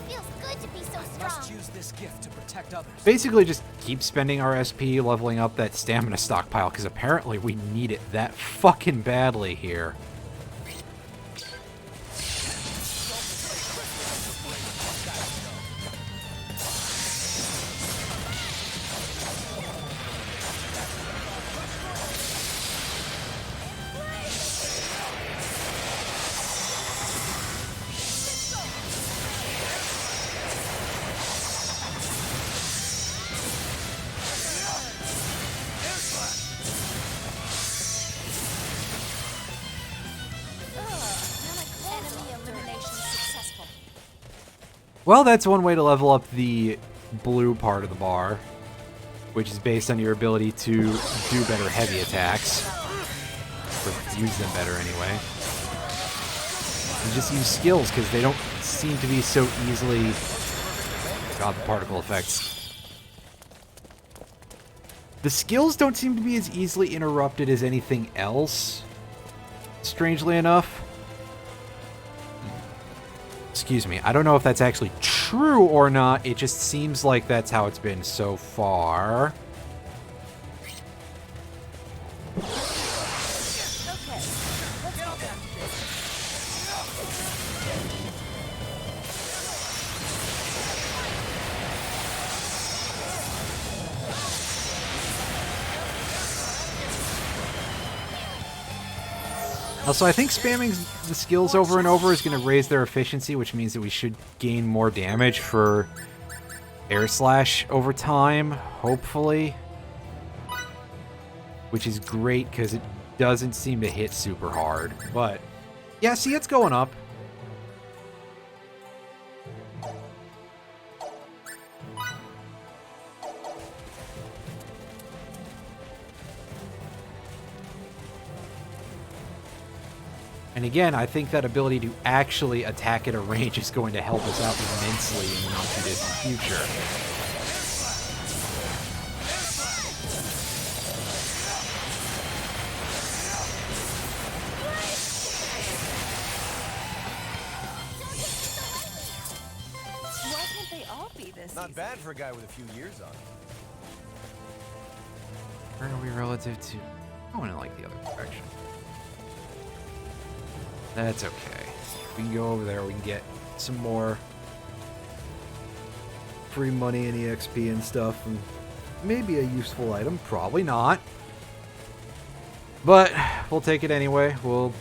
Feels good to be so strong. Must use this gift to protect others. Basically, just keep spending our SP leveling up that stamina stockpile, because apparently we need it that fucking badly here. Well, that's one way to level up the blue part of the bar, which is based on your ability to do better heavy attacks, or use them better anyway. And just use skills, because they don't seem to be so easily... God, the particle effects. The skills don't seem to be as easily interrupted as anything else, strangely enough. Excuse me. I don't know if that's actually true or not. It just seems like that's how it's been so far. Also, I think spamming the skills over and over is going to raise their efficiency, which means that we should gain more damage for air slash over time, hopefully. Which is great because it doesn't seem to hit super hard. But, yeah, see, it's going up. And again, I think that ability to actually attack at a range is going to help us out immensely in the not-too-distant future. Why can't they all be this Not easy? bad for a guy with a few years on him. Where are we relative to... I want to like the other direction. That's okay. We can go over there. We can get some more free money and EXP and stuff. And maybe a useful item. Probably not. But we'll take it anyway. We'll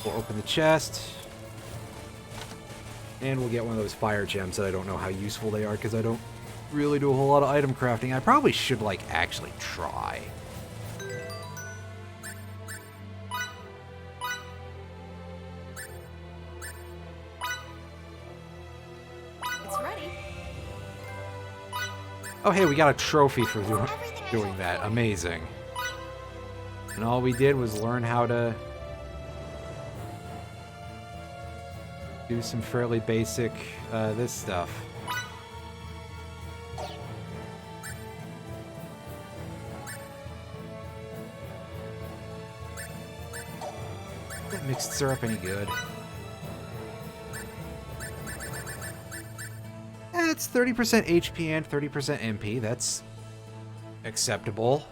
open the chest. And we'll get one of those fire gems that I don't know how useful they are because I don't really do a whole lot of item crafting. I probably should, like, actually try. It's ready. Oh, hey, we got a trophy for doing that. Amazing. And all we did was learn how to do some fairly basic, this stuff. Is that mixed syrup any good? It's 30% HP and 30% MP. That's acceptable.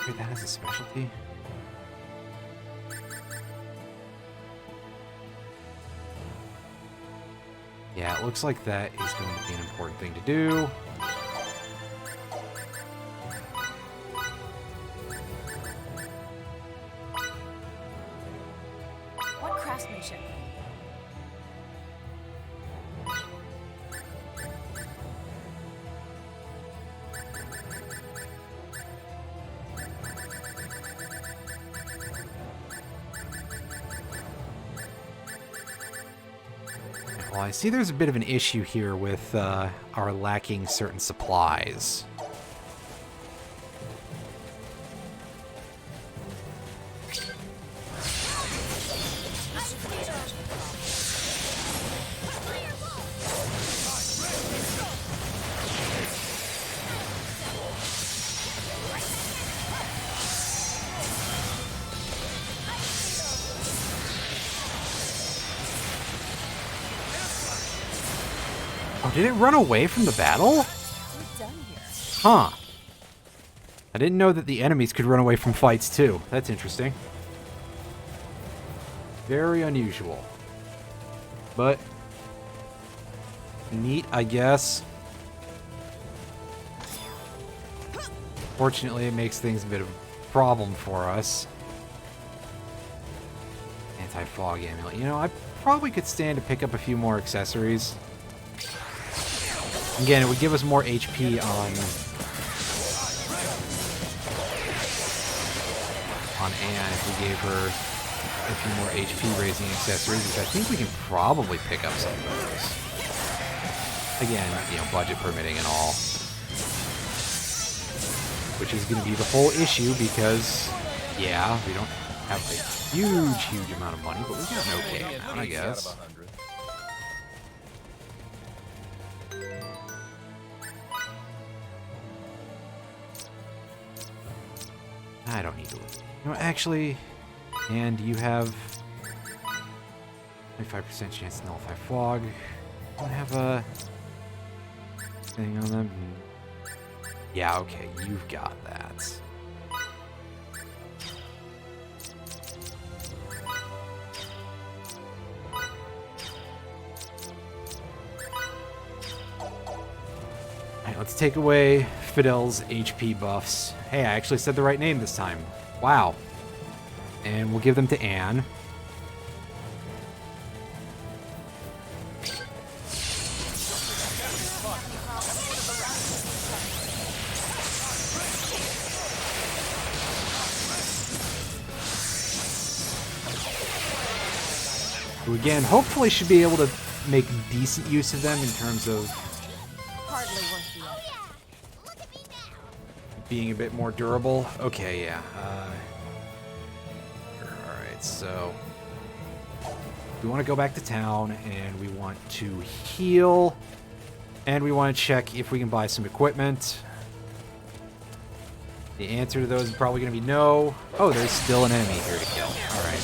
Wait, that has a specialty? Yeah, it looks like that is going to be an important thing to do. What craftsmanship? Well, I see there's a bit of an issue here with our lacking certain supplies. Oh, did it run away from the battle? We're done here. Huh. I didn't know that the enemies could run away from fights too. That's interesting. Very unusual. But neat, I guess. Fortunately, it makes things a bit of a problem for us. Anti-fog amulet. You know, I probably could stand to pick up a few more accessories. Again, it would give us more HP on Anne if we gave her a few more HP raising accessories, which I think we can probably pick up some of those. Again, you know, budget permitting and all. which is going to be the whole issue because, yeah, we don't have a huge amount of money, but we got an okay amount, I guess. I don't need to. You know, actually, and you have 25% chance to nullify fog. Don't have a thing on them. Yeah, okay, you've got that. Alright, let's take away Fidel's HP buffs. Hey, I actually said the right name this time. Wow. And we'll give them to Anne. Who again, hopefully should be able to make decent use of them in terms of Hardly worth the effort. being a bit more durable. Okay, yeah. Alright, so we want to go back to town and we want to heal and we want to check if we can buy some equipment. The answer to those is probably going to be no. Oh, there's still an enemy here to kill. Alright.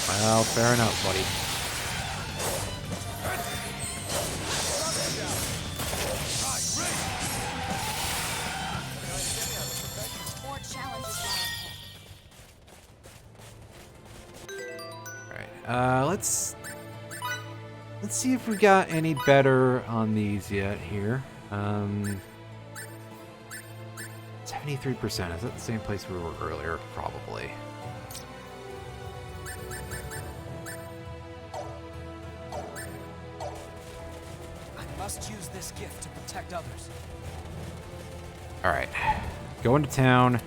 Well, fair enough, buddy. More challenges lie ahead. Alright, let's see if we got any better on these yet here. 73%. Is that the same place we were earlier? Probably. I must use this gift to protect others. Alright. Go into town.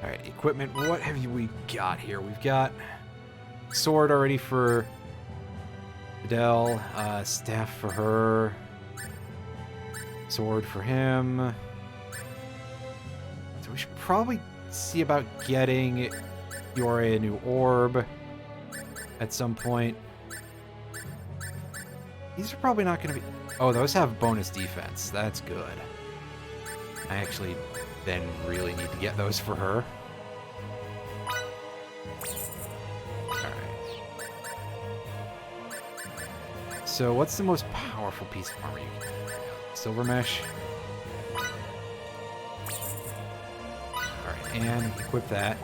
Alright, equipment. What have we got here? We've got sword already for Fidel, staff for her, sword for him. So we should probably see about getting Yore a new orb at some point. These are probably not going to be... Oh, those have bonus defense. That's good. I actually then really need to get those for her. Alright. So what's the most powerful piece of armor you can get? Silver mesh? Alright, and equip that.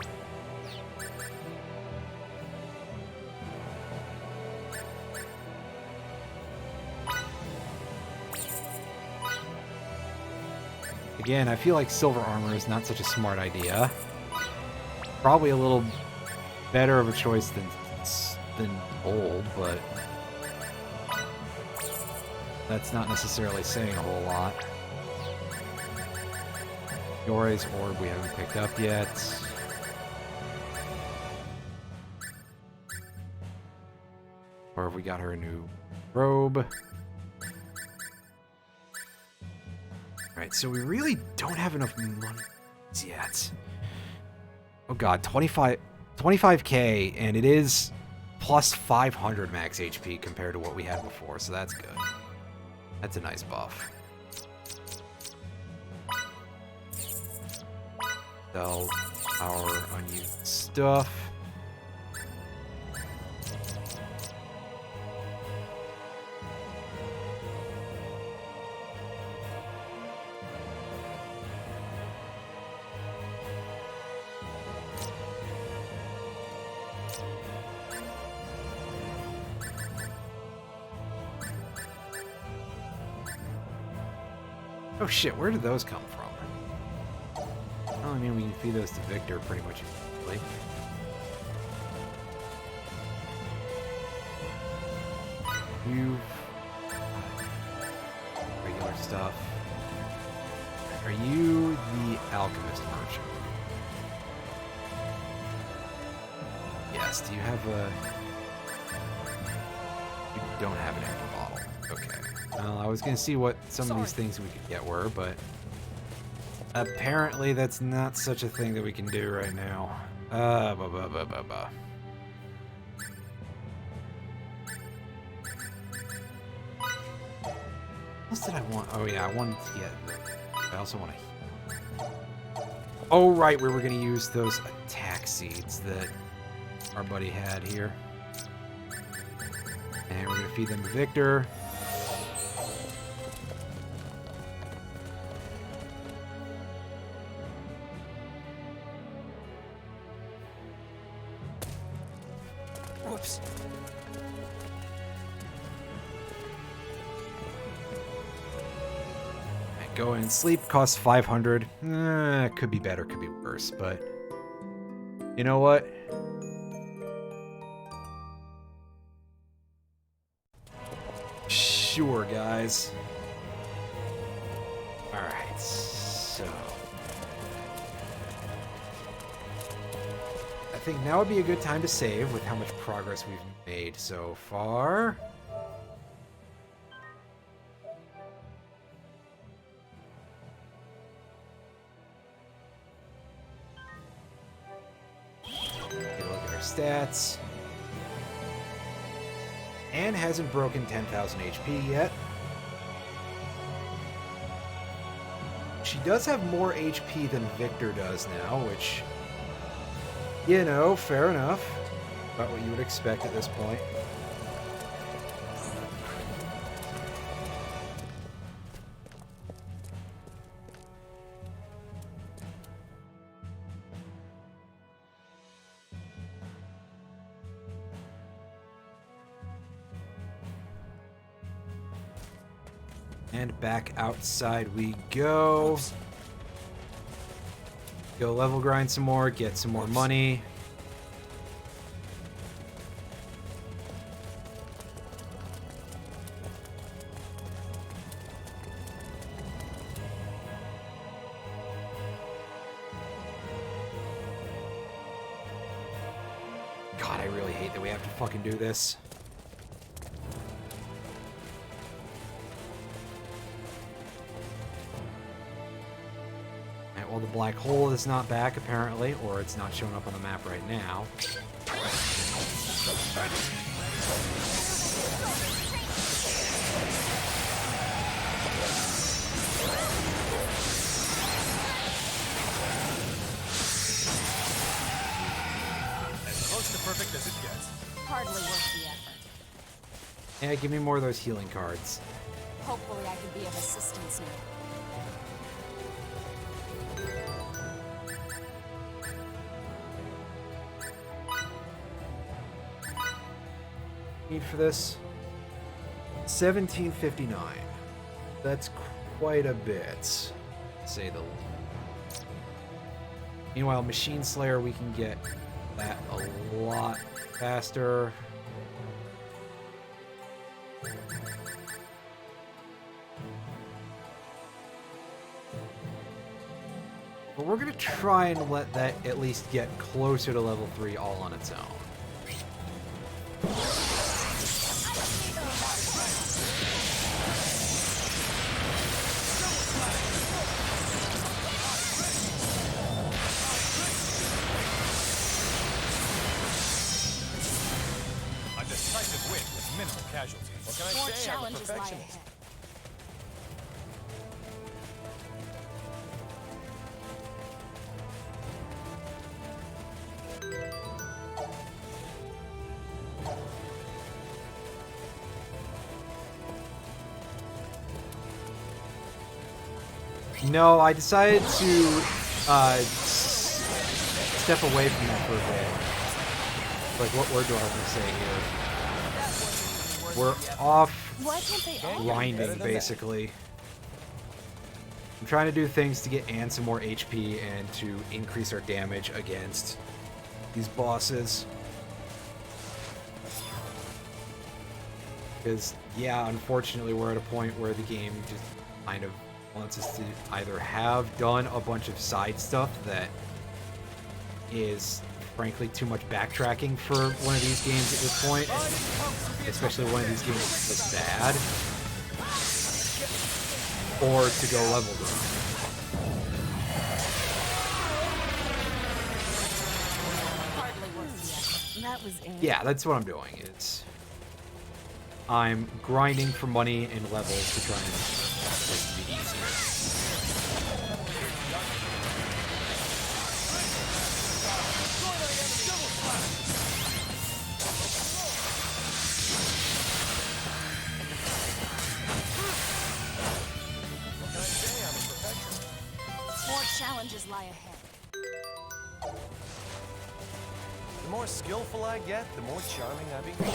Again, I feel like silver armor is not such a smart idea. Probably a little better of a choice than gold, but that's not necessarily saying a whole lot. Yore's orb we haven't picked up yet. Or have we got her a new robe? Alright, so we really don't have enough money yet. Oh god, 25k, and it is plus 500 max HP compared to what we had before, so that's good. That's a nice buff. Sell our unused stuff. Oh shit, where did those come from? Well, I mean, we can feed those to Victor pretty much immediately. You regular stuff. Are you the alchemist merchant? Yes. Do you have a? You don't have an empty bottle. Okay. Well, I was gonna see what some of these things we could get were, but apparently that's not such a thing that we can do right now. What else did I want? Oh yeah, I wanted to get. I also want to. Oh right, we were gonna use those attack seeds that our buddy had here, and we're gonna feed them to Victor. Whoops. Go and sleep costs 500. Could be better, could be worse, but you know what? Sure, guys. Alright, so I think now would be a good time to save with how much progress we've made so far. Stats. Anne hasn't broken 10,000 HP yet. She does have more HP than Victor does now, which, you know, fair enough. About what you would expect at this point. And back outside we go. Oops. Go level grind some more, get some more money. God, I really hate that we have to fucking do this. Well, the black hole is not back, apparently, or it's not showing up on the map right now. As close to perfect as it gets. Hardly worth the effort. Yeah, give me more of those healing cards. Hopefully I can be of assistance now. Need for this? 1759. That's quite a bit, to say the least. Meanwhile, Machine Slayer, we can get that a lot faster. But we're gonna try and let that at least get closer to level 3 all on its own. A decisive win with minimal casualties. What can I More say? I'm a challenges lie perfectionist. ahead. No, I decided to step away from that for a bit. Like, what word do I want to say here? We're off Why can't they all? grinding, basically. I'm trying to do things to get Anne some more HP and to increase our damage against these bosses. Because, yeah, unfortunately, we're at a point where the game just kind of wants us to either have done a bunch of side stuff that is, frankly, too much backtracking for one of these games at this point, especially one of these games that's this bad, or to go level run. Hardly worth the effort. That was Anne. Yeah, that's what I'm doing. I'm grinding for money and levels to try and make this be easier. More challenges lie ahead. The more skillful I get, the more charming I become.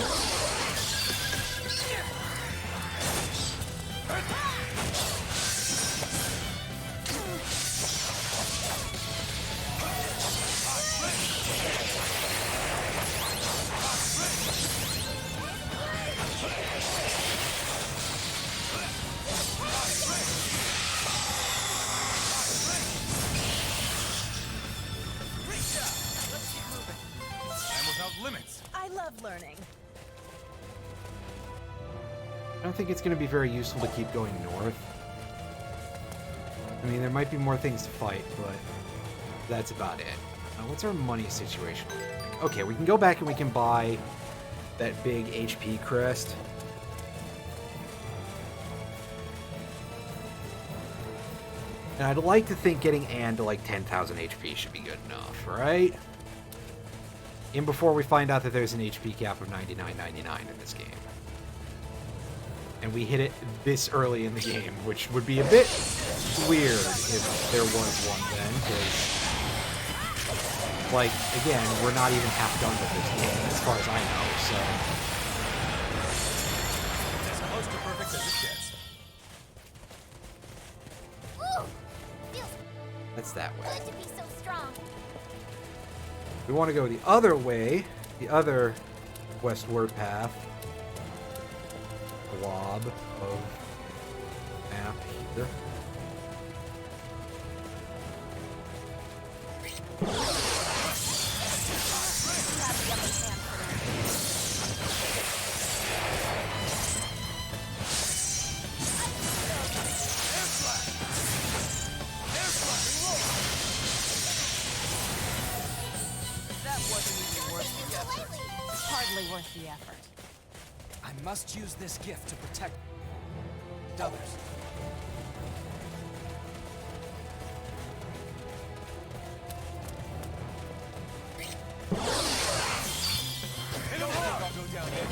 I'm without limits. I love learning. I don't think it's going to be very useful to keep going north. I mean, there might be more things to fight, but that's about it. Now, what's our money situation like? Okay, we can go back and we can buy that big HP crest. And I'd like to think getting Anne to like 10,000 HP should be good enough, right? And before we find out that there's an HP cap of 99.99 in this game. And we hit it this early in the game, which would be a bit weird if there was one then, because, like, again, we're not even half done with this game, as far as I know, so... As close to perfect as it gets. Ooh, feels That's that way. good to be so strong. We want to go the other way, the other westward path. Blob of map here. That wasn't even worth the effort. Hardly worth the effort. I must use this gift to protect others. I'll go down there.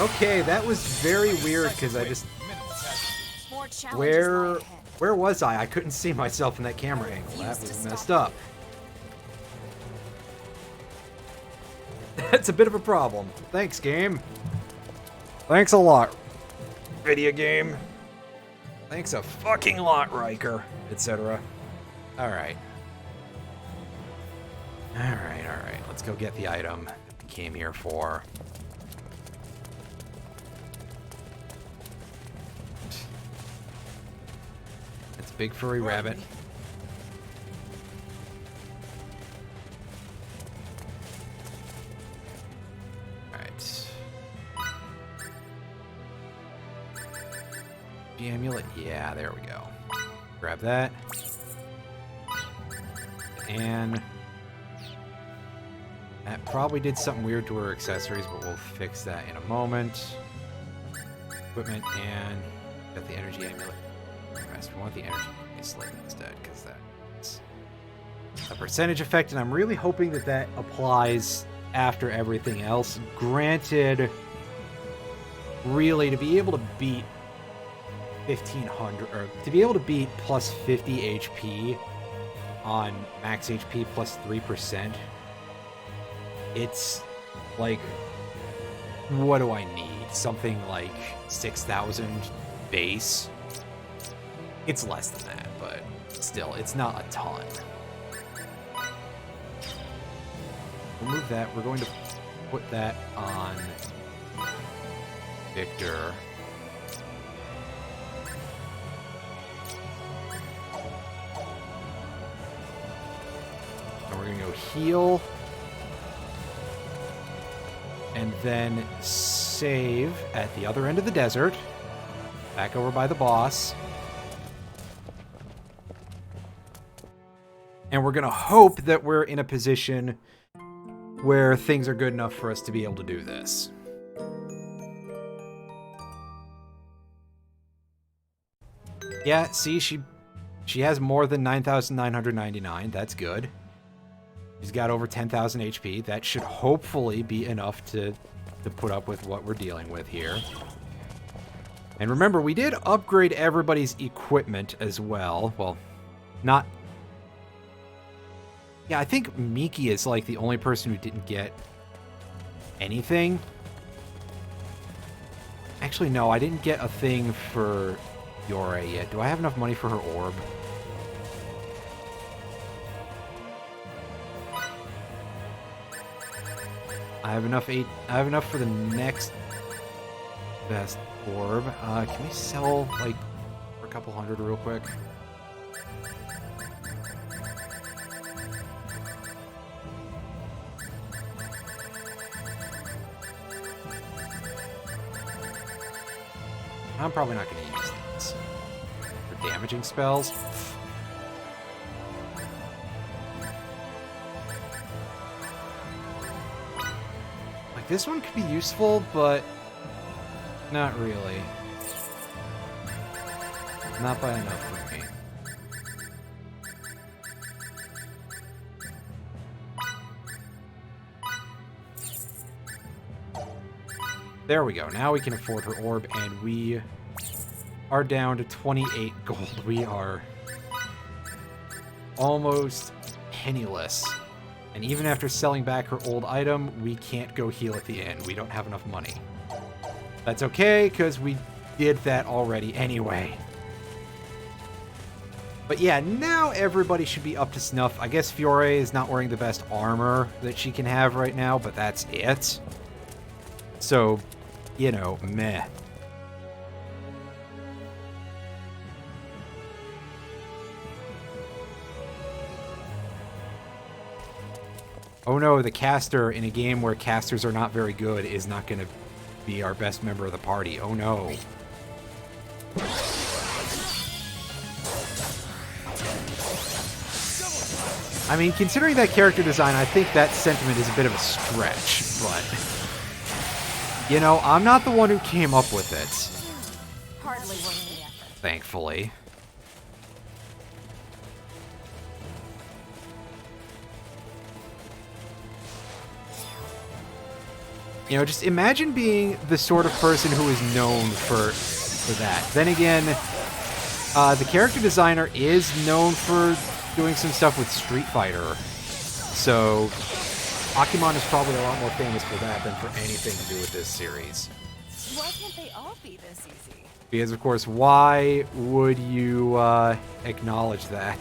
Okay, that was very weird because I just Minimal casualties. More challenges lie ahead. where was I? I couldn't see myself in that camera angle. That was messed up. That's a bit of a problem. Thanks, game. Thanks a lot, video game. Thanks a fucking lot, Riker, etc. All right. All right. Let's go get the item that we came here for. It's a big furry rabbit. Alright. The amulet? Yeah, there we go. Grab that. And that probably did something weird to her accessories, but we'll fix that in a moment. Equipment and got the energy amulet. We want the energy slate instead, because that's a percentage effect, and I'm really hoping that that applies after everything else. Granted, really, to be able to beat 1500, or to be able to beat plus 50 HP on max HP plus 3%, It's like, what do I need? Something like 6,000 base? It's less than that, but still, it's not a ton. We'll move that. We're going to put that on Victor. And we're going to go heal. And then save at the other end of the desert. Back over by the boss. And we're going to hope that we're in a position where things are good enough for us to be able to do this. Yeah, see, she has more than 9,999. That's good. She's got over 10,000 HP. That should hopefully be enough to put up with what we're dealing with here. And remember, we did upgrade everybody's equipment as well. Well, not... Yeah, I think Miki is like the only person who didn't get anything. Actually, no, I didn't get a thing for Yore yet. Do I have enough money for her orb? I have enough for the next best orb. Can we sell like for a couple hundred real quick? I'm probably not going to use these for damaging spells. Like, this one could be useful, but not really. Not by enough for me. There we go. Now we can afford her orb, and we are down to 28 gold. We are almost penniless. And even after selling back her old item, we can't go heal at the inn. We don't have enough money. That's okay, because we did that already anyway. But yeah, now everybody should be up to snuff. I guess Fiore is not wearing the best armor that she can have right now, but that's it. So, you know, meh. Oh no, the caster in a game where casters are not very good is not going to be our best member of the party. Oh no. I mean, considering that character design, I think that sentiment is a bit of a stretch, but... You know, I'm not the one who came up with it. Hardly worth the effort. Thankfully. You know, just imagine being the sort of person who is known for that. Then again, the character designer is known for doing some stuff with Street Fighter. So, Akimon is probably a lot more famous for that than for anything to do with this series. Why can't they all be this easy? Because, of course, why would you acknowledge that?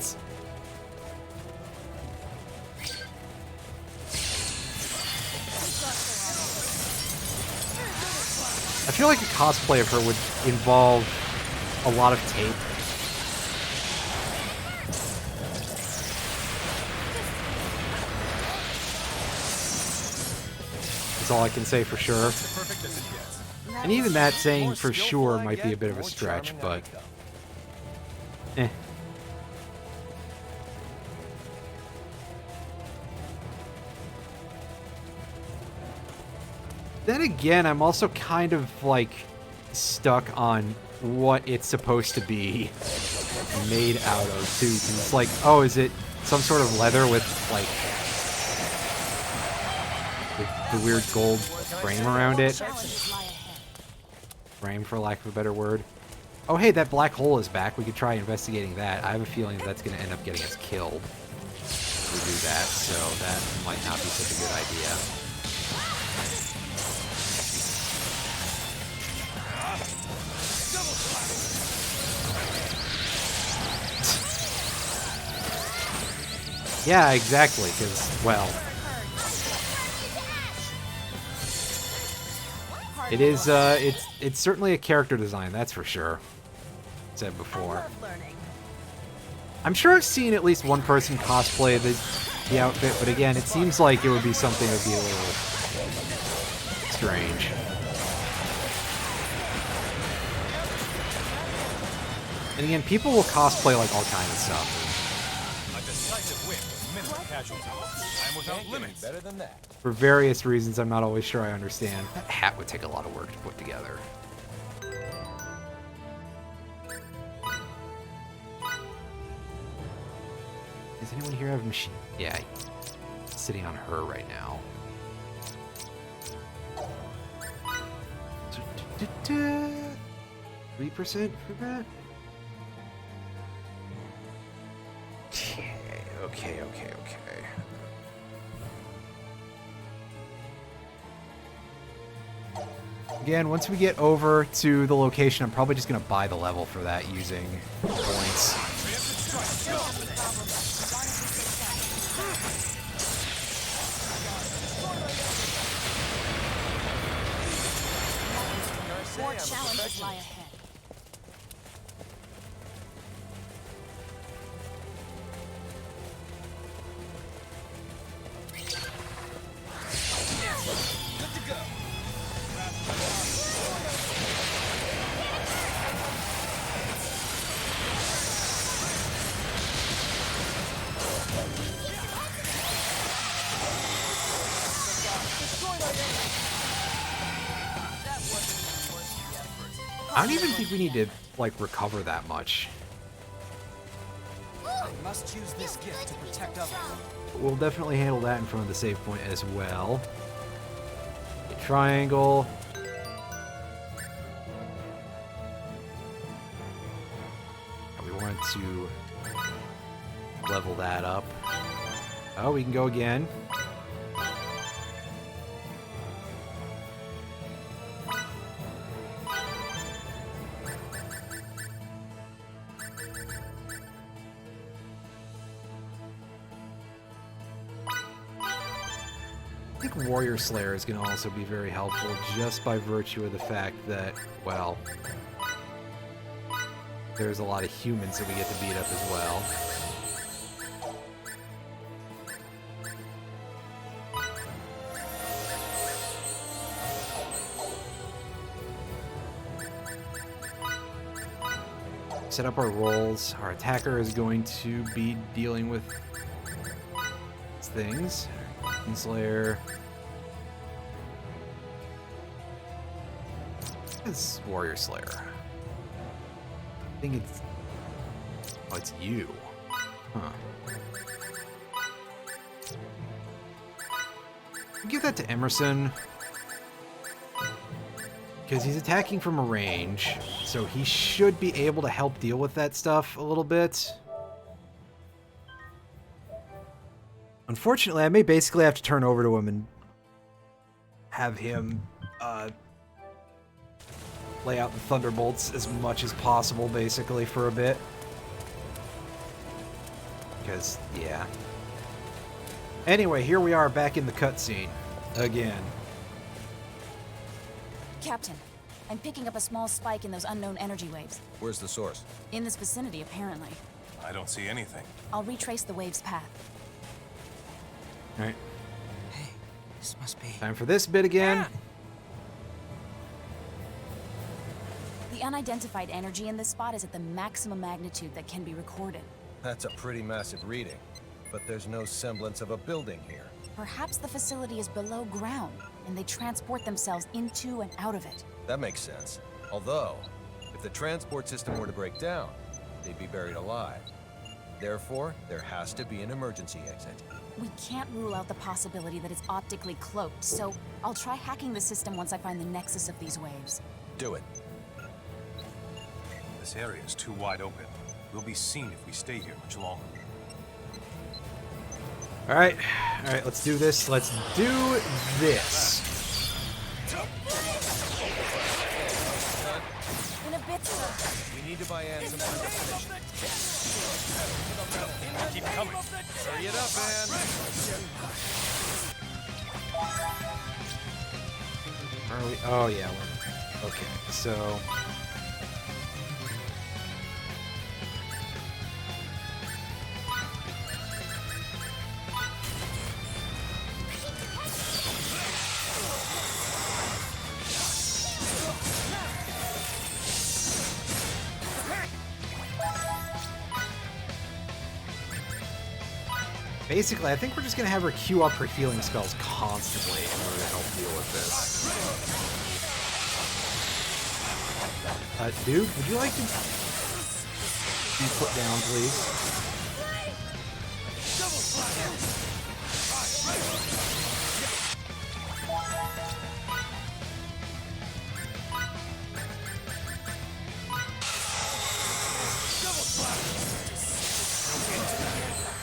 I feel like a cosplay of her would involve a lot of tape. That's all I can say for sure. And even that saying for sure might be a bit of a stretch, but... eh. Then again, I'm also kind of, like, stuck on what it's supposed to be made out of, too. 'Cause it's like, oh, is it some sort of leather with, like, the weird gold frame around it? Frame, for lack of a better word. Oh, hey, that black hole is back. We could try investigating that. I have a feeling that's going to end up getting us killed if we do that, so that might not be such a good idea. Yeah, exactly, because, well, it's certainly a character design, that's for sure. Said before. I'm sure I've seen at least one person cosplay the outfit, but again, it seems like it would be something that would be a little strange. And again, people will cosplay like all kinds of stuff. A decisive win with minimal casualties. I'm without limits. Better than that. For various reasons, I'm not always sure I understand. That hat would take a lot of work to put together. Does anyone here have a machine? Yeah, sitting on her right now. 3% for that? Okay. Again, once we get over to the location, I'm probably just going to buy the level for that using points. More challenges lie ahead. I don't even think we need to, like, recover that much. I must use this gift to protect others. We'll definitely handle that in front of the save point as well. A triangle. We want to level that up. Oh, we can go again. I think Warrior Slayer is going to also be very helpful just by virtue of the fact that, well, there's a lot of humans that we get to beat up as well. Set up our rolls. Our attacker is going to be dealing with things. Slayer. It's Warrior Slayer. I think it's... Oh, it's you. Huh. Give that to Emerson. Because he's attacking from a range, so he should be able to help deal with that stuff a little bit. Unfortunately, I may basically have to turn over to him and have him lay out the Thunderbolts as much as possible, basically, for a bit. Because, yeah. Anyway, here we are back in the cutscene. Again. Captain, I'm picking up a small spike in those unknown energy waves. Where's the source? In this vicinity, apparently. I don't see anything. I'll retrace the wave's path. Alright. Hey, this must be... Time for this bit again. The unidentified energy in this spot is at the maximum magnitude that can be recorded. That's a pretty massive reading, but there's no semblance of a building here. Perhaps the facility is below ground, and they transport themselves into and out of it. That makes sense. Although, if the transport system were to break down, they'd be buried alive. Therefore, there has to be an emergency exit. We can't rule out the possibility that it's optically cloaked, so I'll try hacking the system once I find the nexus of these waves. Do it. This area is too wide open. We'll be seen if we stay here much longer. Alright, let's do this. Let's do this. In a bit, sir. We need to buy Anne some time to finish. Keep coming. Hurry it up, man. Are we? Oh yeah. Okay, so. Basically, I think we're just gonna have her queue up her healing spells constantly in order to help deal with this. Dude, would you like to be put down, please?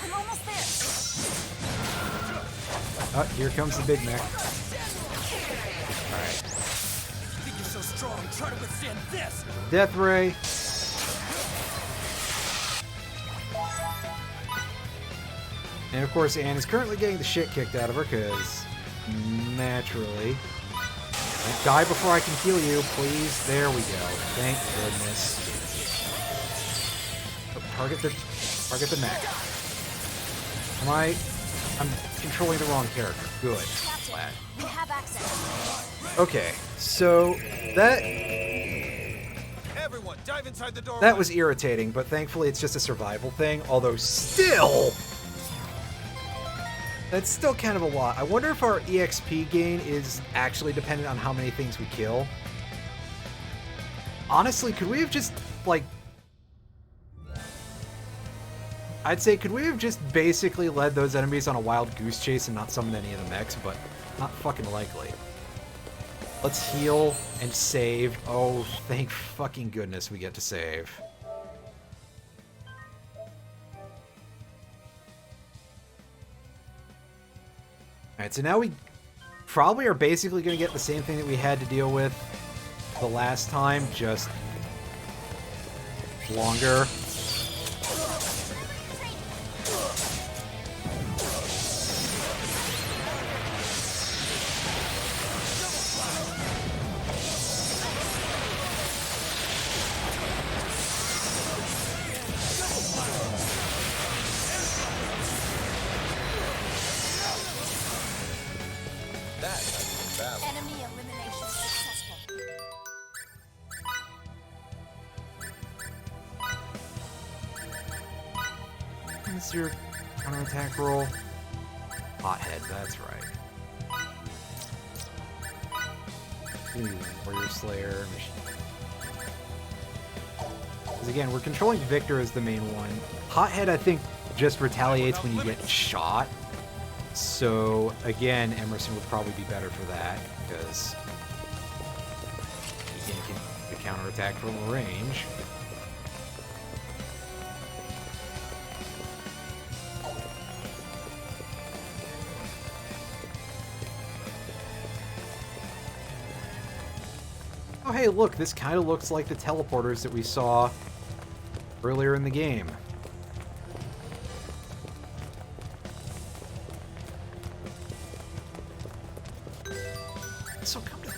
I'm almost there. Oh, here comes the Big Mac. You think you're so strong, try to withstand this! Death Ray. And of course, Anne is currently getting the shit kicked out of her, because naturally. Don't die before I can heal you, please. There we go. Thank goodness. Oh, target the mech. I'm controlling the wrong character. Good. Glad. We have access. Okay, so that Everyone, dive inside the doorway. that was irritating, but thankfully it's just a survival thing. Although still, that's still kind of a lot. I wonder if our EXP gain is actually dependent on how many things we kill. Honestly, could we have just, like... I'd say, could we have just basically led those enemies on a wild goose chase and not summoned any of the mechs, but not fucking likely. Let's heal and save. Oh, thank fucking goodness we get to save. Alright, so now we probably are basically going to get the same thing that we had to deal with the last time, just longer. Enemy elimination successful. What's your counterattack roll? Hothead, that's right. Ooh, Warrior Slayer. Because again, we're controlling Victor as the main one. Hothead, I think, just retaliates when you get shot. So, again, Emerson would probably be better for that, because he can counterattack from range. Oh hey, look, this kind of looks like the teleporters that we saw earlier in the game. So come to...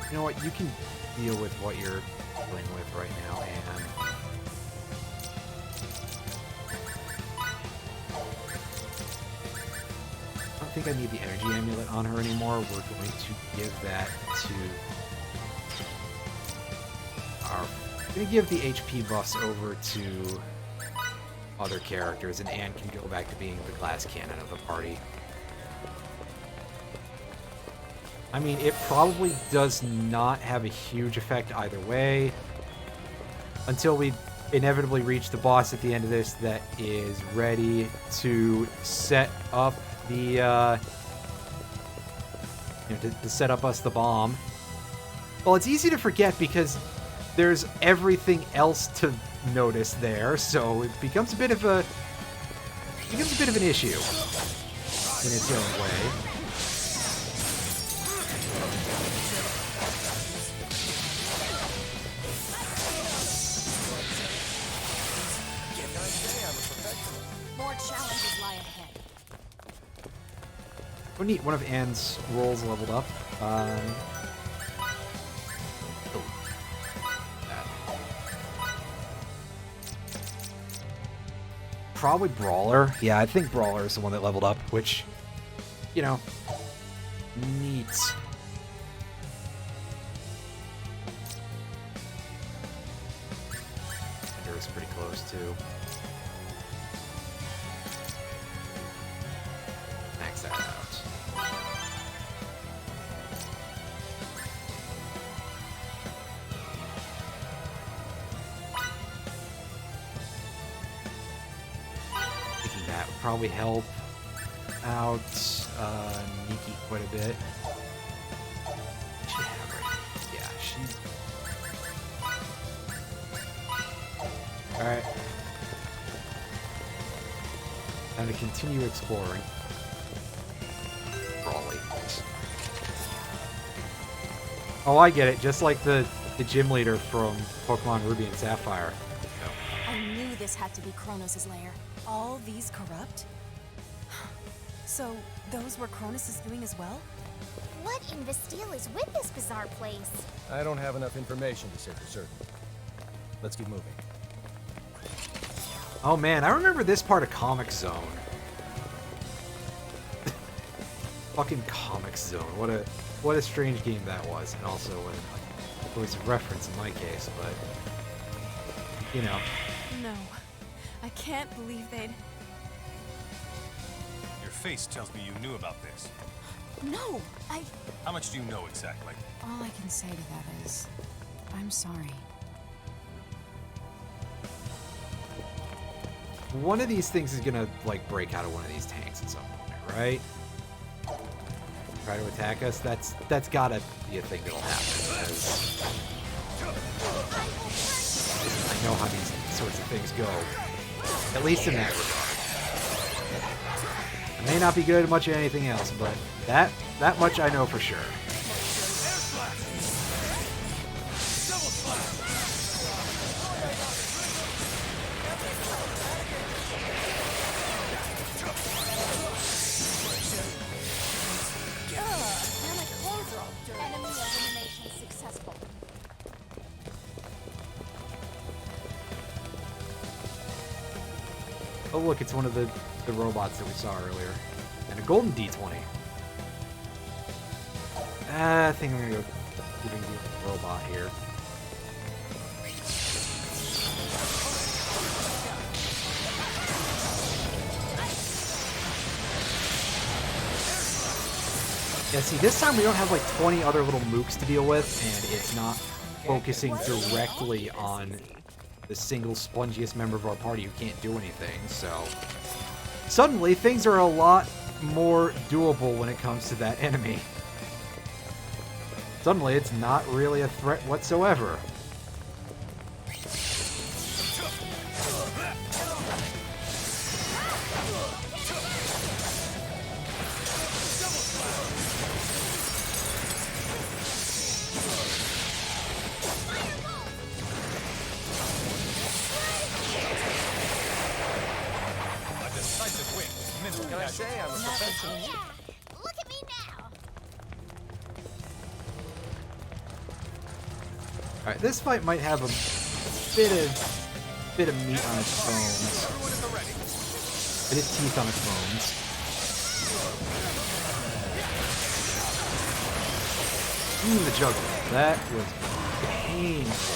You know what, you can deal with what you're dealing with right now, Anne. I don't think I need the energy amulet on her anymore. We're going to give that to our... I'm going to give the HP buffs over to other characters, and Anne can go back to being the glass cannon of the party. I mean, it probably does not have a huge effect either way until we inevitably reach the boss at the end of this that is ready to set up the, to set up us the bomb. Well, it's easy to forget because there's everything else to notice there, so it becomes a bit of an issue in its own way. Oh, neat. One of Anne's rolls leveled up. Oh. Probably Brawler. Yeah, I think Brawler is the one that leveled up, which, you know, neat. Ender was pretty close, too. Max that out. That would probably help out Nikki quite a bit. She have right? Yeah, she. All right. Time to continue exploring. Brawly. Oh, I get it. Just like the gym leader from Pokemon Ruby and Sapphire. I knew this had to be Kronos' lair. All these corrupt? So, those were Cronus' doing as well? What in Bastille is with this bizarre place? I don't have enough information to say for certain. Let's keep moving. Oh man, I remember this part of Comic Zone. Fucking Comic Zone. What a strange game that was, and also it was a reference in my case, but you know. No. I can't believe they'd... Your face tells me you knew about this. No! How much do you know exactly? All I can say to that is, I'm sorry. One of these things is gonna like break out of one of these tanks at some point, right? Try to attack us. That's gotta be a thing that'll happen. Because I know how these sorts of things go. At least in that regard. I may not be good at much of anything else, but that much I know for sure. Enemy elimination successful. Oh look, it's one of the robots that we saw earlier. And a golden D20. I think I'm gonna go giving you a robot here. Yeah, see, this time we don't have like 20 other little mooks to deal with, and it's not focusing directly on the single spongiest member of our party who can't do anything, so... Suddenly, things are a lot more doable when it comes to that enemy. Suddenly, it's not really a threat whatsoever. Can I say I'm a professional? Yeah! Look at me now! Alright, this fight might have a bit of meat on its bones. Bit of teeth on its bones. The juggle. That was painful.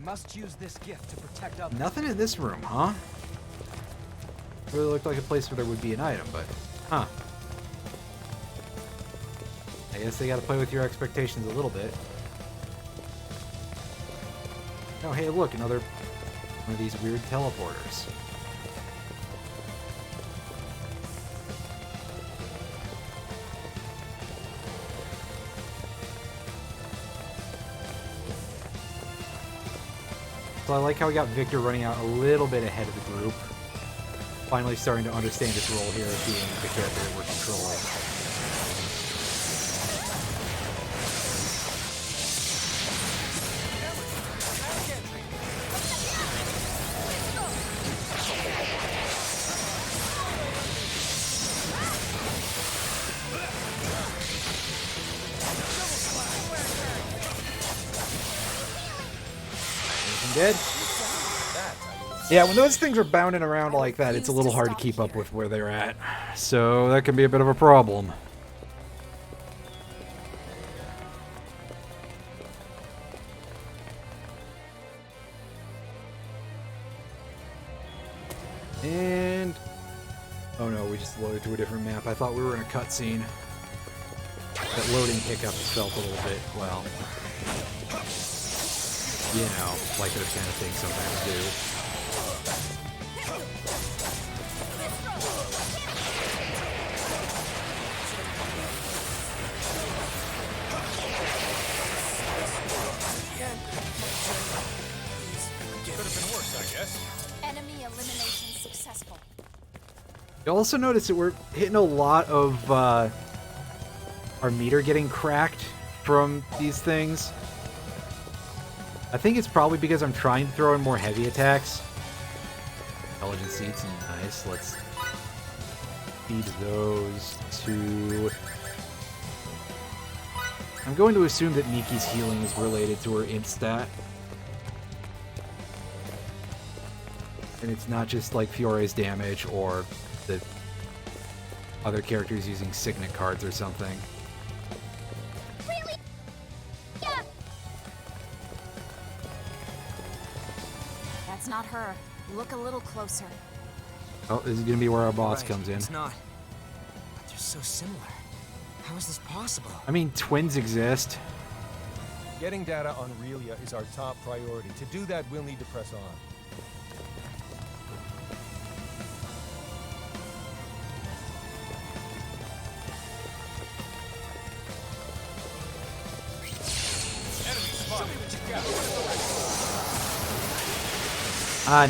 Must use this gift to protect others. Nothing in this room, huh? Really looked like a place where there would be an item, but huh. I guess they gotta play with your expectations a little bit. Oh, hey, look, another one of these weird teleporters. So I like how we got Victor running out a little bit ahead of the group. Finally starting to understand its role here as being the character that we're controlling. Dead? Yeah, when those things are bounding around like that, it's a little hard to keep up with where they're at. So that can be a bit of a problem. And... oh no, we just loaded to a different map. I thought we were in a cutscene. That loading hiccup felt a little bit, well... you know, like those kind of things sometimes do. Could have been worse, I guess. Enemy elimination successful. You'll also notice that we're hitting a lot of our meter getting cracked from these things. I think it's probably because I'm trying to throw in more heavy attacks. Intelligent seats, nice. Let's feed those to... I'm going to assume that Miki's healing is related to her int stat. And it's not just like Fiore's damage or the other characters using signet cards or something. Really? Yeah. That's not her. Look a little closer. Oh, this is going to be where our boss Right, comes in. It's not. But they're so similar. How is this possible? I mean, twins exist. Getting data on Relia is our top priority. To do that, we'll need to press on.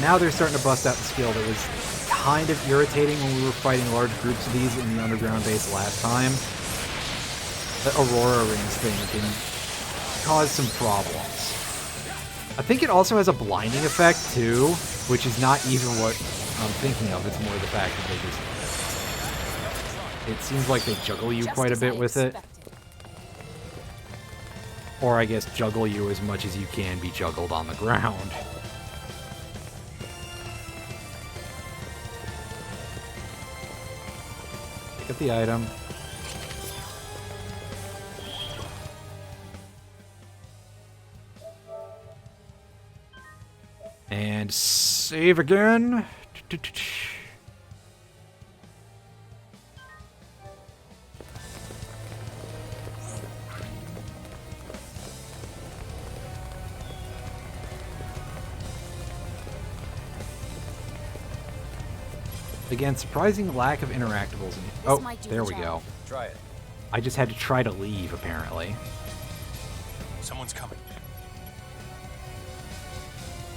Now they're starting to bust out the skill that was kind of irritating when we were fighting large groups of these in the underground base last time. The Aurora Rings thing can cause some problems. I think it also has a blinding effect too, which is not even what I'm thinking of. It's more the fact that they just... it seems like they juggle you quite a bit with it. Or I guess juggle you as much as you can be juggled on the ground. Pick up the item. And save again. Again, surprising lack of interactables. Oh, there we go. Try it. I just had to try to leave, apparently. Someone's coming.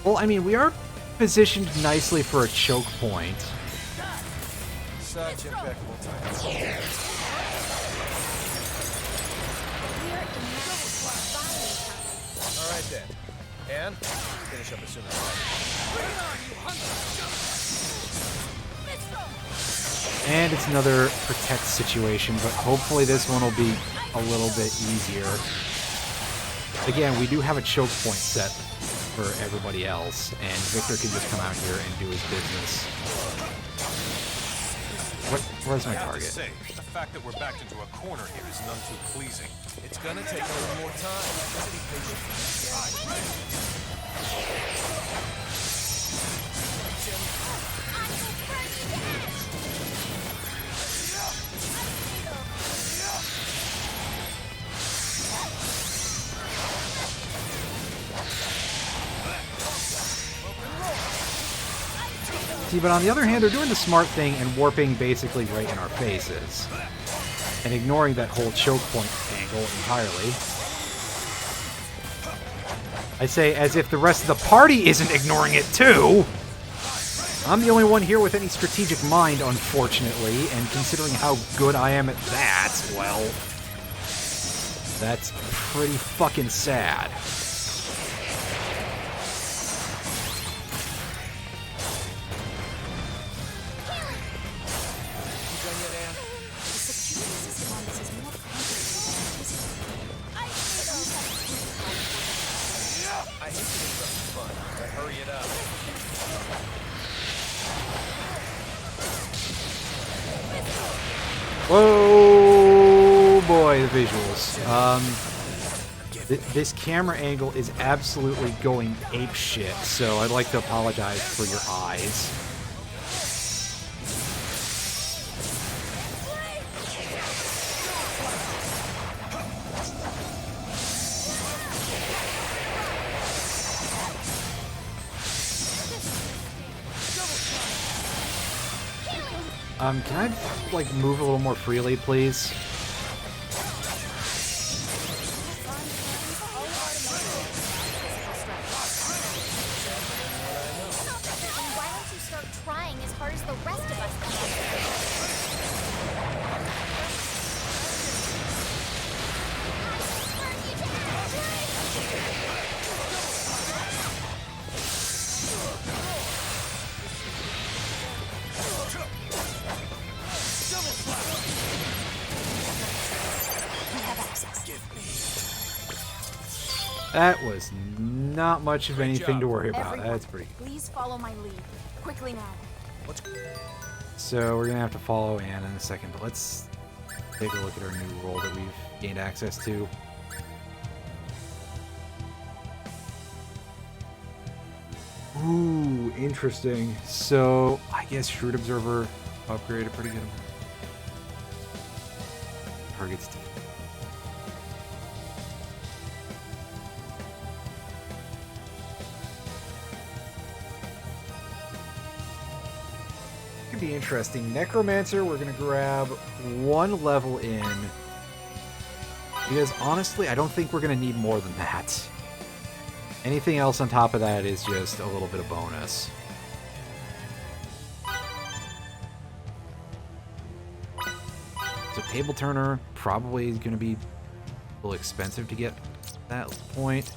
Well, I mean, we are positioned nicely for a choke point. Such impeccable timing. All right then. And finish up as soon as And it's another protect situation, but hopefully this one will be a little bit easier. Again, we do have a choke point set for everybody else, and Victor can just come out here and do his business. Where's my I have to target? say, the fact that we're backed into a corner here is none too pleasing. It's gonna take a little more time. Just be patient. See, but on the other hand, they're doing the smart thing and warping basically right in our faces. And ignoring that whole choke point angle entirely. I say as if the rest of the party isn't ignoring it too! I'm the only one here with any strategic mind, unfortunately, and considering how good I am at that, well, that's pretty fucking sad. I hate to interrupt the fun, but hurry it up. Whoa, boy, the visuals. This camera angle is absolutely going ape shit, so I'd like to apologize for your eyes. Can I, like, move a little more freely, please? Why don't you start trying as hard as the rest of us? That was not much of anything to worry about. Everyone, That's pretty. please follow my lead. Quickly now. So we're gonna have to follow Anna in a second, but let's take a look at our new role that we've gained access to. Ooh, interesting. So I guess Shrewd Observer upgraded pretty good. Targets. Could be interesting. Necromancer, we're gonna grab one level in. Because honestly, I don't think we're gonna need more than that. Anything else on top of that is just a little bit of bonus. So Table Turner probably is gonna be a little expensive to get that point.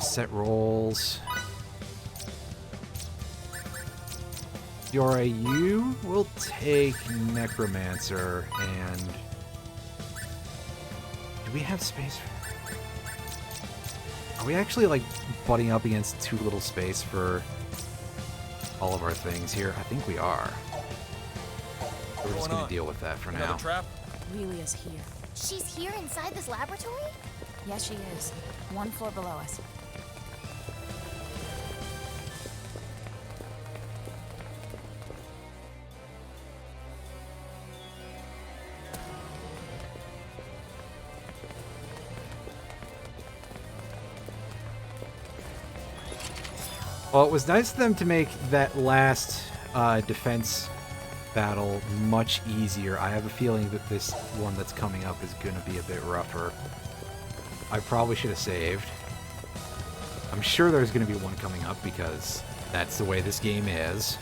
Set rolls. You will take Necromancer, and do we have space for... Are we actually, like, butting up against too little space for all of our things here? I think we are. We're just gonna deal with that for now. Trap? Relia's here. She's here inside this laboratory? Yes, she is. One floor below us. Well, it was nice of them to make that last defense battle much easier. I have a feeling that this one that's coming up is going to be a bit rougher. I probably should have saved. I'm sure there's going to be one coming up because that's the way this game is.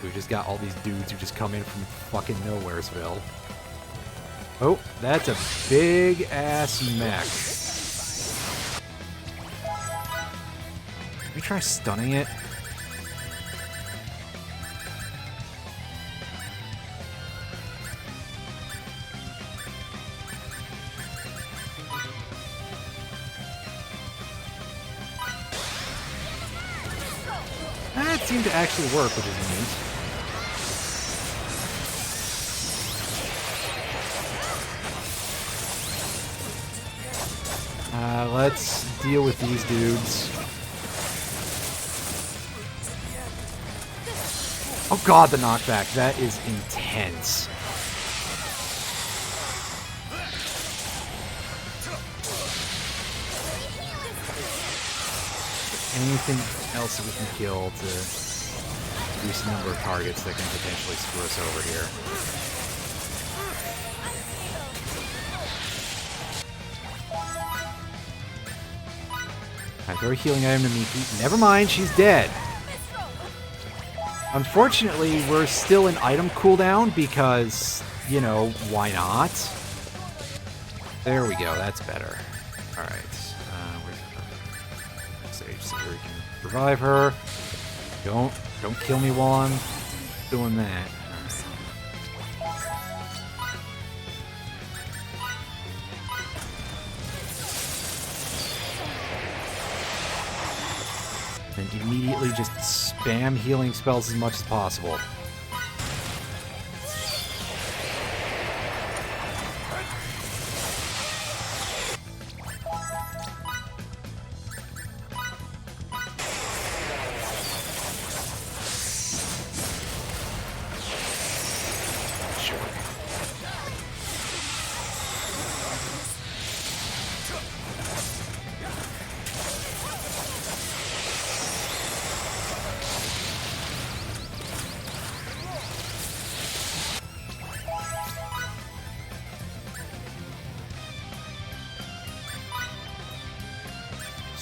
We've just got all these dudes who just come in from fucking Nowheresville. Oh, that's a big-ass mech. Let me try stunning it. That seemed to actually work, which is neat. Let's deal with these dudes. Oh god, the knockback. That is intense. Anything else that we can kill to reduce the number of targets that can potentially screw us over here. I throw a healing item to Miki. Never mind, she's dead. Unfortunately, we're still in item cooldown because, you know, why not? There we go, that's better. Alright. Sage so we can revive her. Don't kill me while I'm doing that. And immediately just spam healing spells as much as possible.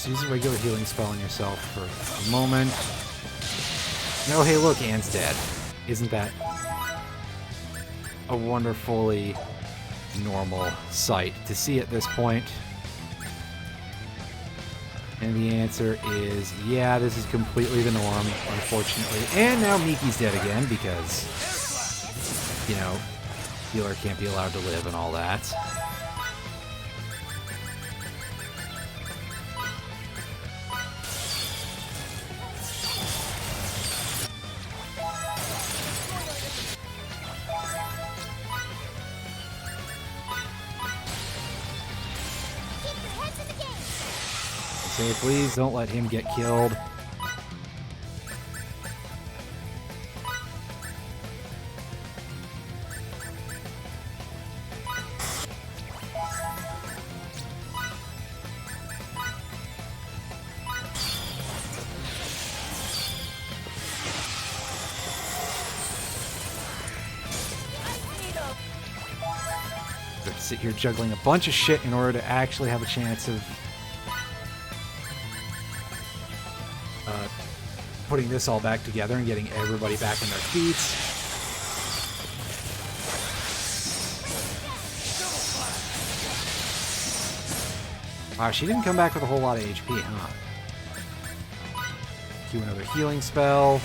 Just use a regular healing spell on yourself for a moment. No, hey look, Anne's dead. Isn't that a wonderfully normal sight to see at this point? And the answer is, yeah, this is completely the norm, unfortunately. And now Miki's dead again because, you know, healer can't be allowed to live and all that. Say, please don't let him get killed. But sit here juggling a bunch of shit in order to actually have a chance of putting this all back together and getting everybody back on their feet. Wow, she didn't come back with a whole lot of HP, huh? Do another healing spell.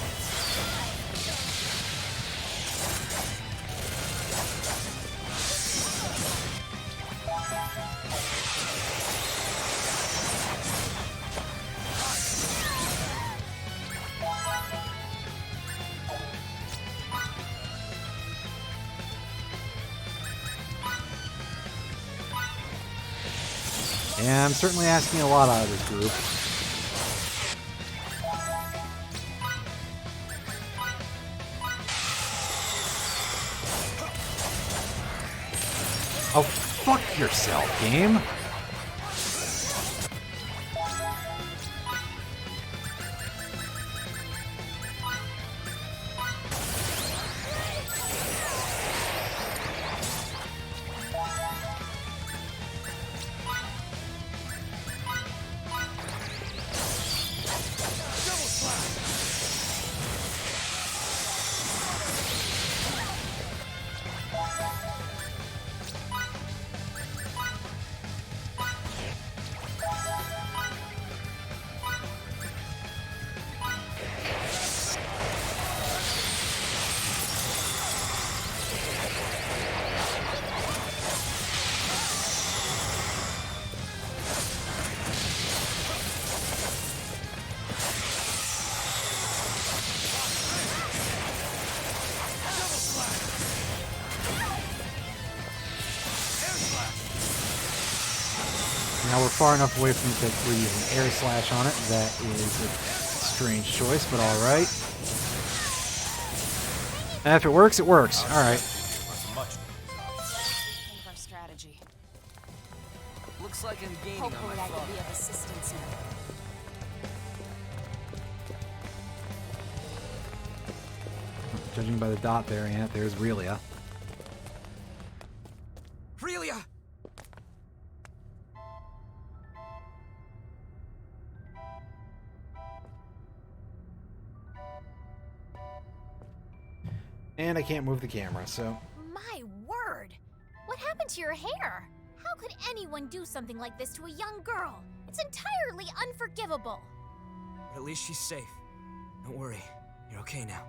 Yeah, I'm certainly asking a lot out of this group. Oh, fuck yourself, game. Now we're far enough away from the pit we're using air slash on it. That is a strange choice, but alright. If it works, it works. Alright. Rethink our strategy. Looks like I'm gaining on Hopefully my I can phone. be of assistance now. Judging by the dot there, yeah, there's Relia. Relia! And I can't move the camera, so... My word! What happened to your hair? How could anyone do something like this to a young girl? It's entirely unforgivable. But at least she's safe. Don't worry. You're okay now.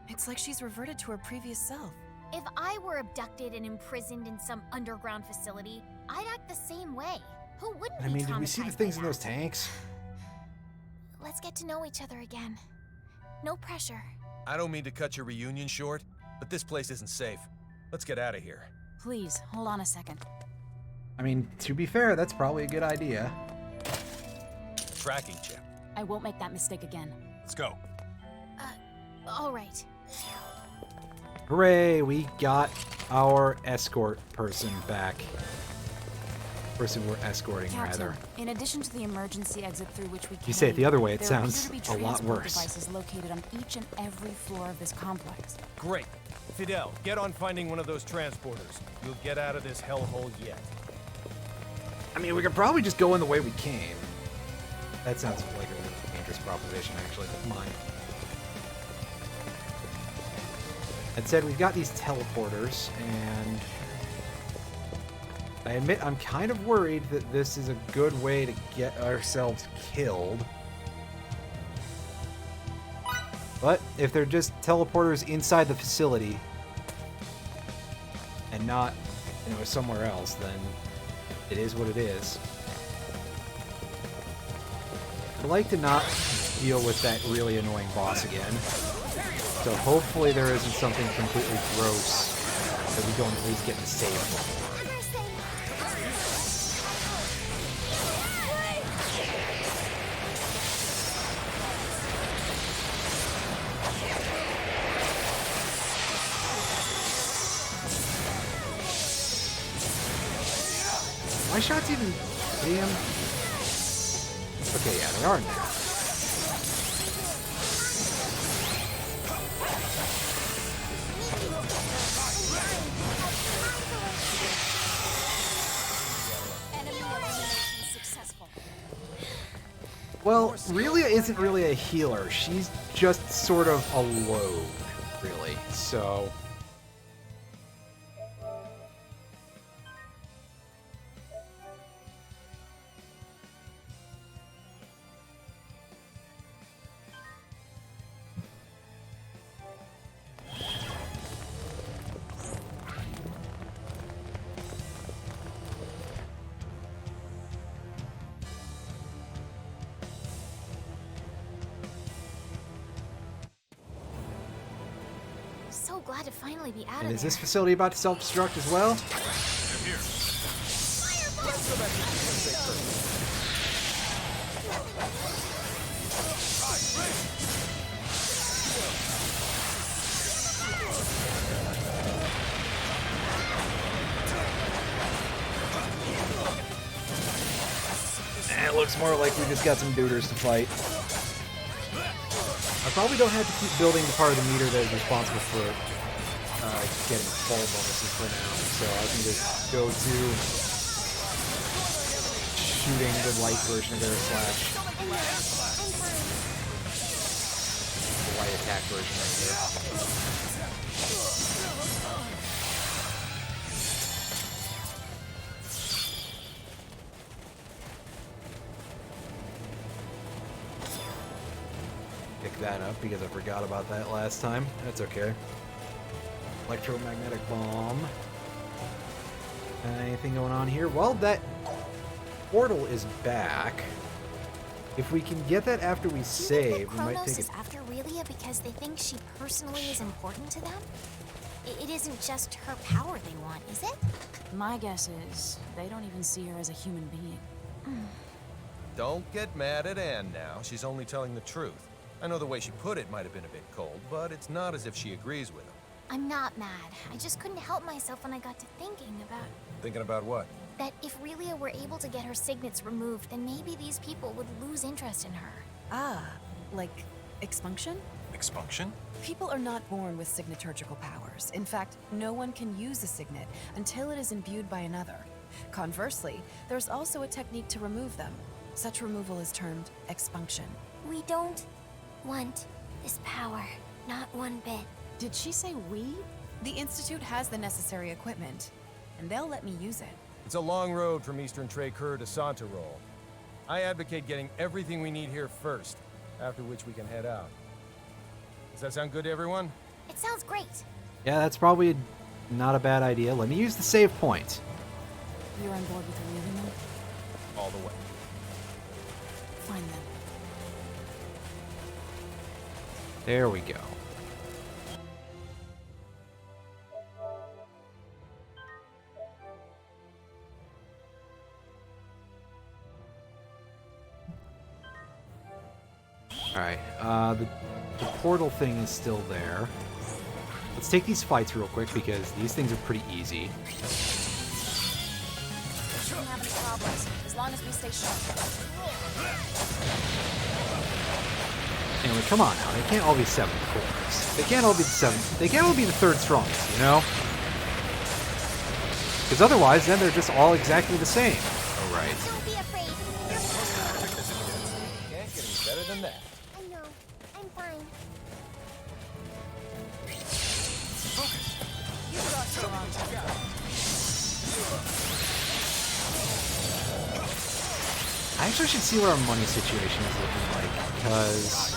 It's like she's reverted to her previous self. If I were abducted and imprisoned in some underground facility, I'd act the same way. Who wouldn't I be mean, did we see the traumatized things by in those that? tanks? Let's get to know each other again. No pressure. I don't mean to cut your reunion short, but this place isn't safe. Let's get out of here. Please, hold on a second. I mean, to be fair, that's probably a good idea. Tracking chip. I won't make that mistake again. Let's go. All right. Hooray, we got our escort person back. Person we're escorting, Captain, rather. in addition to the emergency exit through which we came, You say it the other way, it there sounds appear to be a lot transport worse. devices located on each and every floor of this complex. Great. Fidel, get on finding one of those transporters. We'll get out of this hellhole yet. I mean, we could probably just go in the way we came. That sounds like a dangerous proposition, actually, but mine. That said, we've got these teleporters, and I admit I'm kind of worried that this is a good way to get ourselves killed. But if they're just teleporters inside the facility and not, somewhere else, then it is what it is. I'd like to not deal with that really annoying boss again. So hopefully there isn't something completely gross that we don't at least get to save. My shots even damn. Okay, yeah, they are now. Enemy elimination successful. Well, Relia isn't really a healer. She's just sort of a load, really. So. So glad to finally be out And of is there. this facility about to self-destruct as well? It looks more like we just got some duders to fight. I probably don't have to keep building the part of the meter that is responsible for getting fall bonuses for now, so I can just go to shooting the light version of Air Slash. The light attack version right here. Pick that up because I forgot about that last time. That's okay. Electromagnetic bomb. Anything going on here? Well, that portal is back. If we can get that after we Do you save, think we that might Kronos take is it. after Relia because they think she personally is important to them? It isn't just her power they want, is it? My guess is they don't even see her as a human being. Don't get mad at Anne now. She's only telling the truth. I know the way she put it might have been a bit cold, but it's not as if she agrees with him. I'm not mad. I just couldn't help myself when I got to thinking about Thinking about what? that if Relia were able to get her signets removed, then maybe these people would lose interest in her. Ah, like expunction? Expunction? People are not born with signaturgical powers. In fact, no one can use a signet until it is imbued by another. Conversely, there's also a technique to remove them. Such removal is termed expunction. We don't want this power. Not one bit. Did she say we? The Institute has the necessary equipment, and they'll let me use it. It's a long road from Eastern Tracur to Santarol. I advocate getting everything we need here first, after which we can head out. Does that sound good to everyone? It sounds great. Yeah, that's probably not a bad idea. Let me use the save point. You're on board with her really, Mo? All the way. Fine then. There we go. Alright, the portal thing is still there. Let's take these fights real quick because these things are pretty easy. Shouldn't have any problems, as long as we stay sharp. Anyway, come on now. They can't all be 7 cores. They can't all be the 7. They can't all be the 3rd strongest, you know? Because otherwise, then they're just all exactly the same. Alright. Don't be afraid. Can't get any better than that. I know. I'm fine. I actually should see what our money situation is looking like, because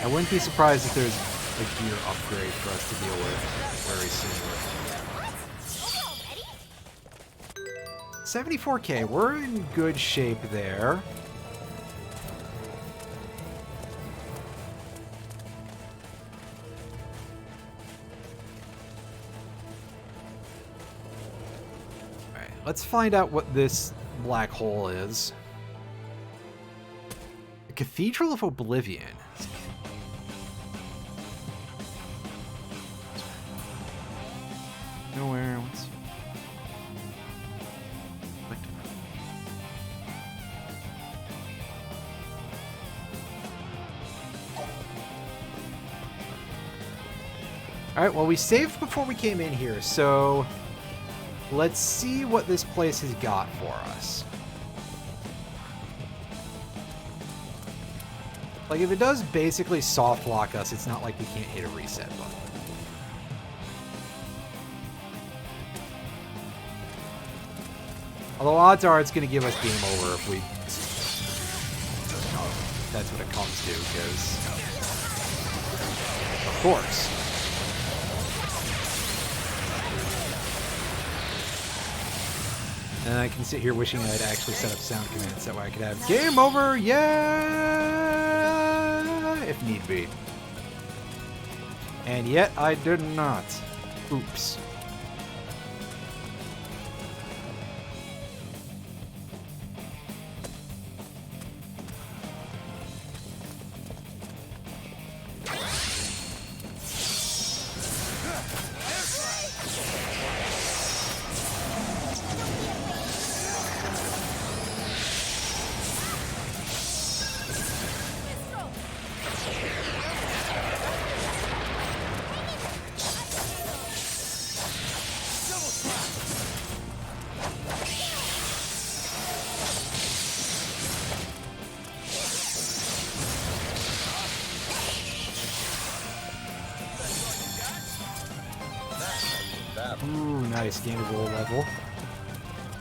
I wouldn't be surprised if there's a gear upgrade for us to deal with very soon. Already? 74k, we're in good shape there. Alright, let's find out what this black hole is. The Cathedral of Oblivion. Nowhere. What's... Alright, well, we saved before we came in here, so let's see what this place has got for us. Like, if it does basically soft lock us, it's not like we can't hit a reset button. Although odds are it's going to give us game over if we... That's what it comes to, because... Of course. And I can sit here wishing I'd actually set up sound commands that way I could have game over, yeah, if need be. And yet I did not. Oops. Ooh, nice. Gained a roll level.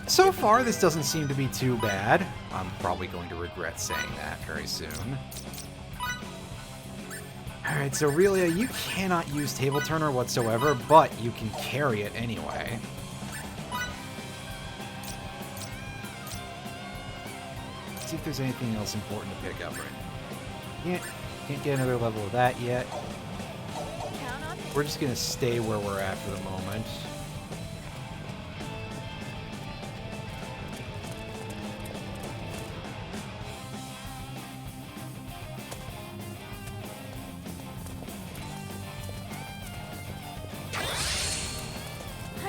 So far, this doesn't seem to be too bad. I'm probably going to regret saying that very soon. Alright, so Aurelia, you cannot use Table Turner whatsoever, but you can carry it anyway. Let's see if there's anything else important to pick up right now. Can't get another level of that yet. We're just going to stay where we're at for the moment.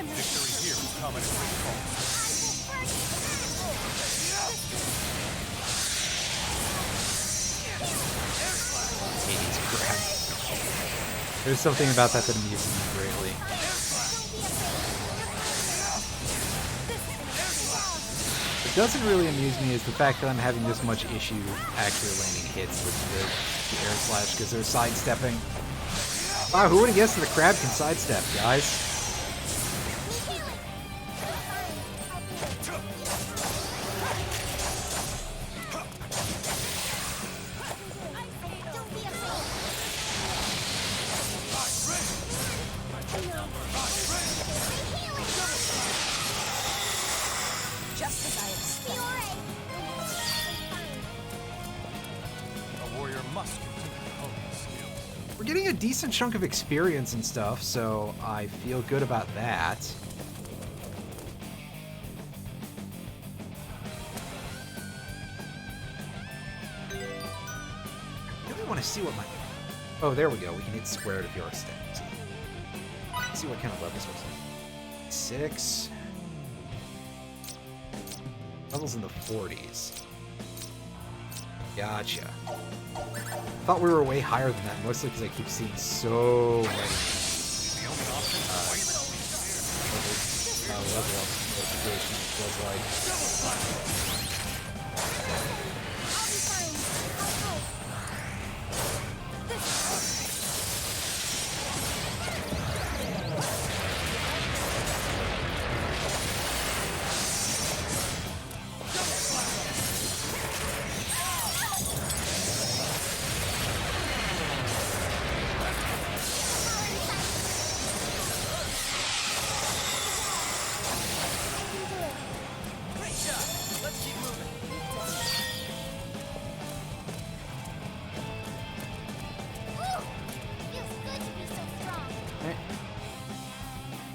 Victory here is coming at great cost. Hades crap. There's something about that that amuses me greatly. doesn't really amuse me is the fact that I'm having this much issue actually landing hits with the air slash because they're sidestepping. Wow, who would have guessed that the crab can sidestep, guys? Just as I expected. A warrior must continue honing his skills. We're getting a decent chunk of experience and stuff, so I feel good about that. I really want to see what my... Oh, there we go. We can hit square to feel our stats. Let's see what kind of levels we're at. 6. Levels in the 40s. Gotcha. Thought we were way higher than that, mostly because I keep seeing so many level up notifications, it feels like.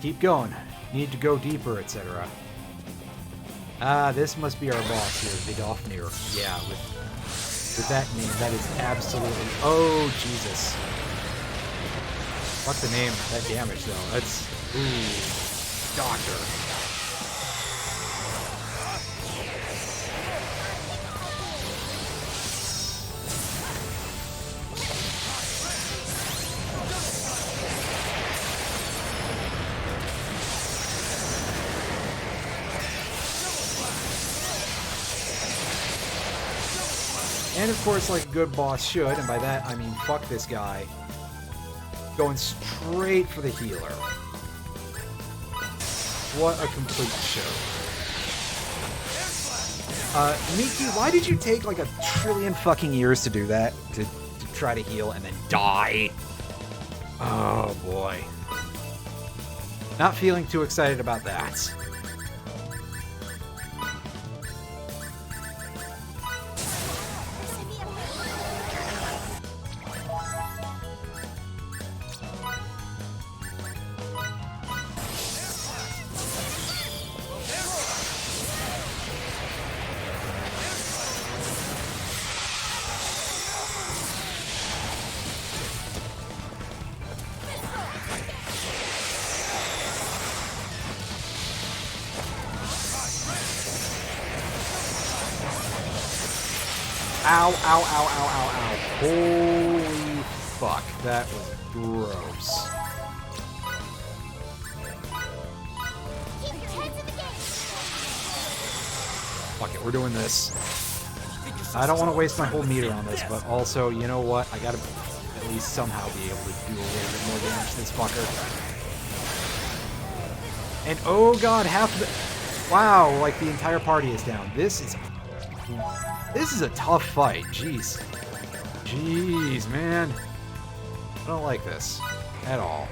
Keep going. Need to go deeper, etc. Ah, this must be our boss here, Vidofnir. Yeah, with that name, that is absolutely... Oh, Jesus. Fuck the name, that damage, though. That's... Ooh. Doctor. And of course, like a good boss should, and by that I mean fuck this guy, going straight for the healer. What a complete show. Miki, why did you take like 1,000,000,000,000 fucking years to do that? To try to heal and then die? Oh boy. Not feeling too excited about that. Ow, ow, ow, ow, ow, ow. Holy fuck. That was gross. Fuck it, we're doing this. I don't want to waste my whole meter on this, but also, you know what? I gotta at least somehow be able to do a little bit more damage to this fucker. And oh god, half the... Wow, like the entire party is down. This is a tough fight. Jeez. Jeez, man. I don't like this at all.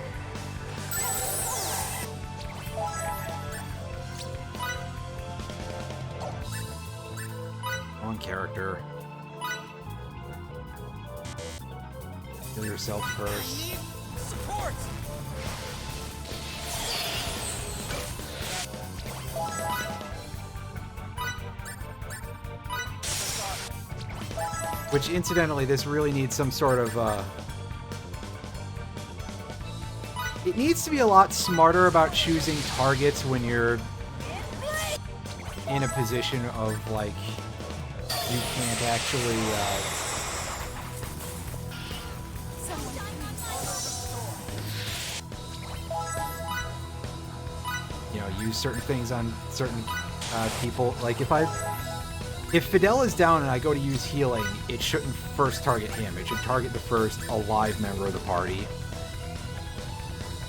On character. Kill yourself first. Support! Which, incidentally, this really needs some sort of, It needs to be a lot smarter about choosing targets when you're in a position of, like, you can't actually, you know, use certain things on certain people. Like, if Fidel is down and I go to use healing, it shouldn't first target him. It should target the first alive member of the party.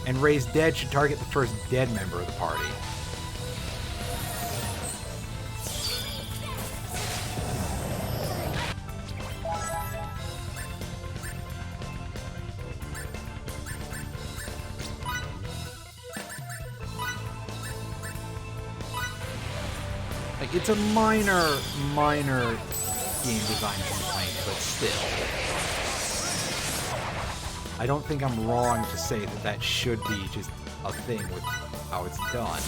And Raise Dead should target the first dead member of the party. Like, it's a minor game design complaint, but still. I don't think I'm wrong to say that that should be just a thing with how it's done.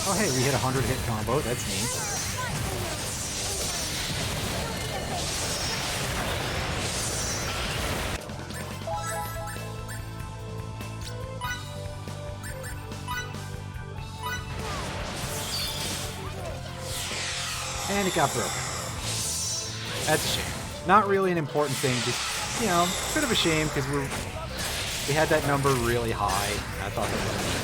Oh hey, we hit a 100-hit combo. That's neat. And it got broken. That's a shame. Not really an important thing, just, you know, bit of a shame because we had that number really high. I thought that was neat.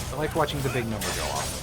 I like watching the big number go off.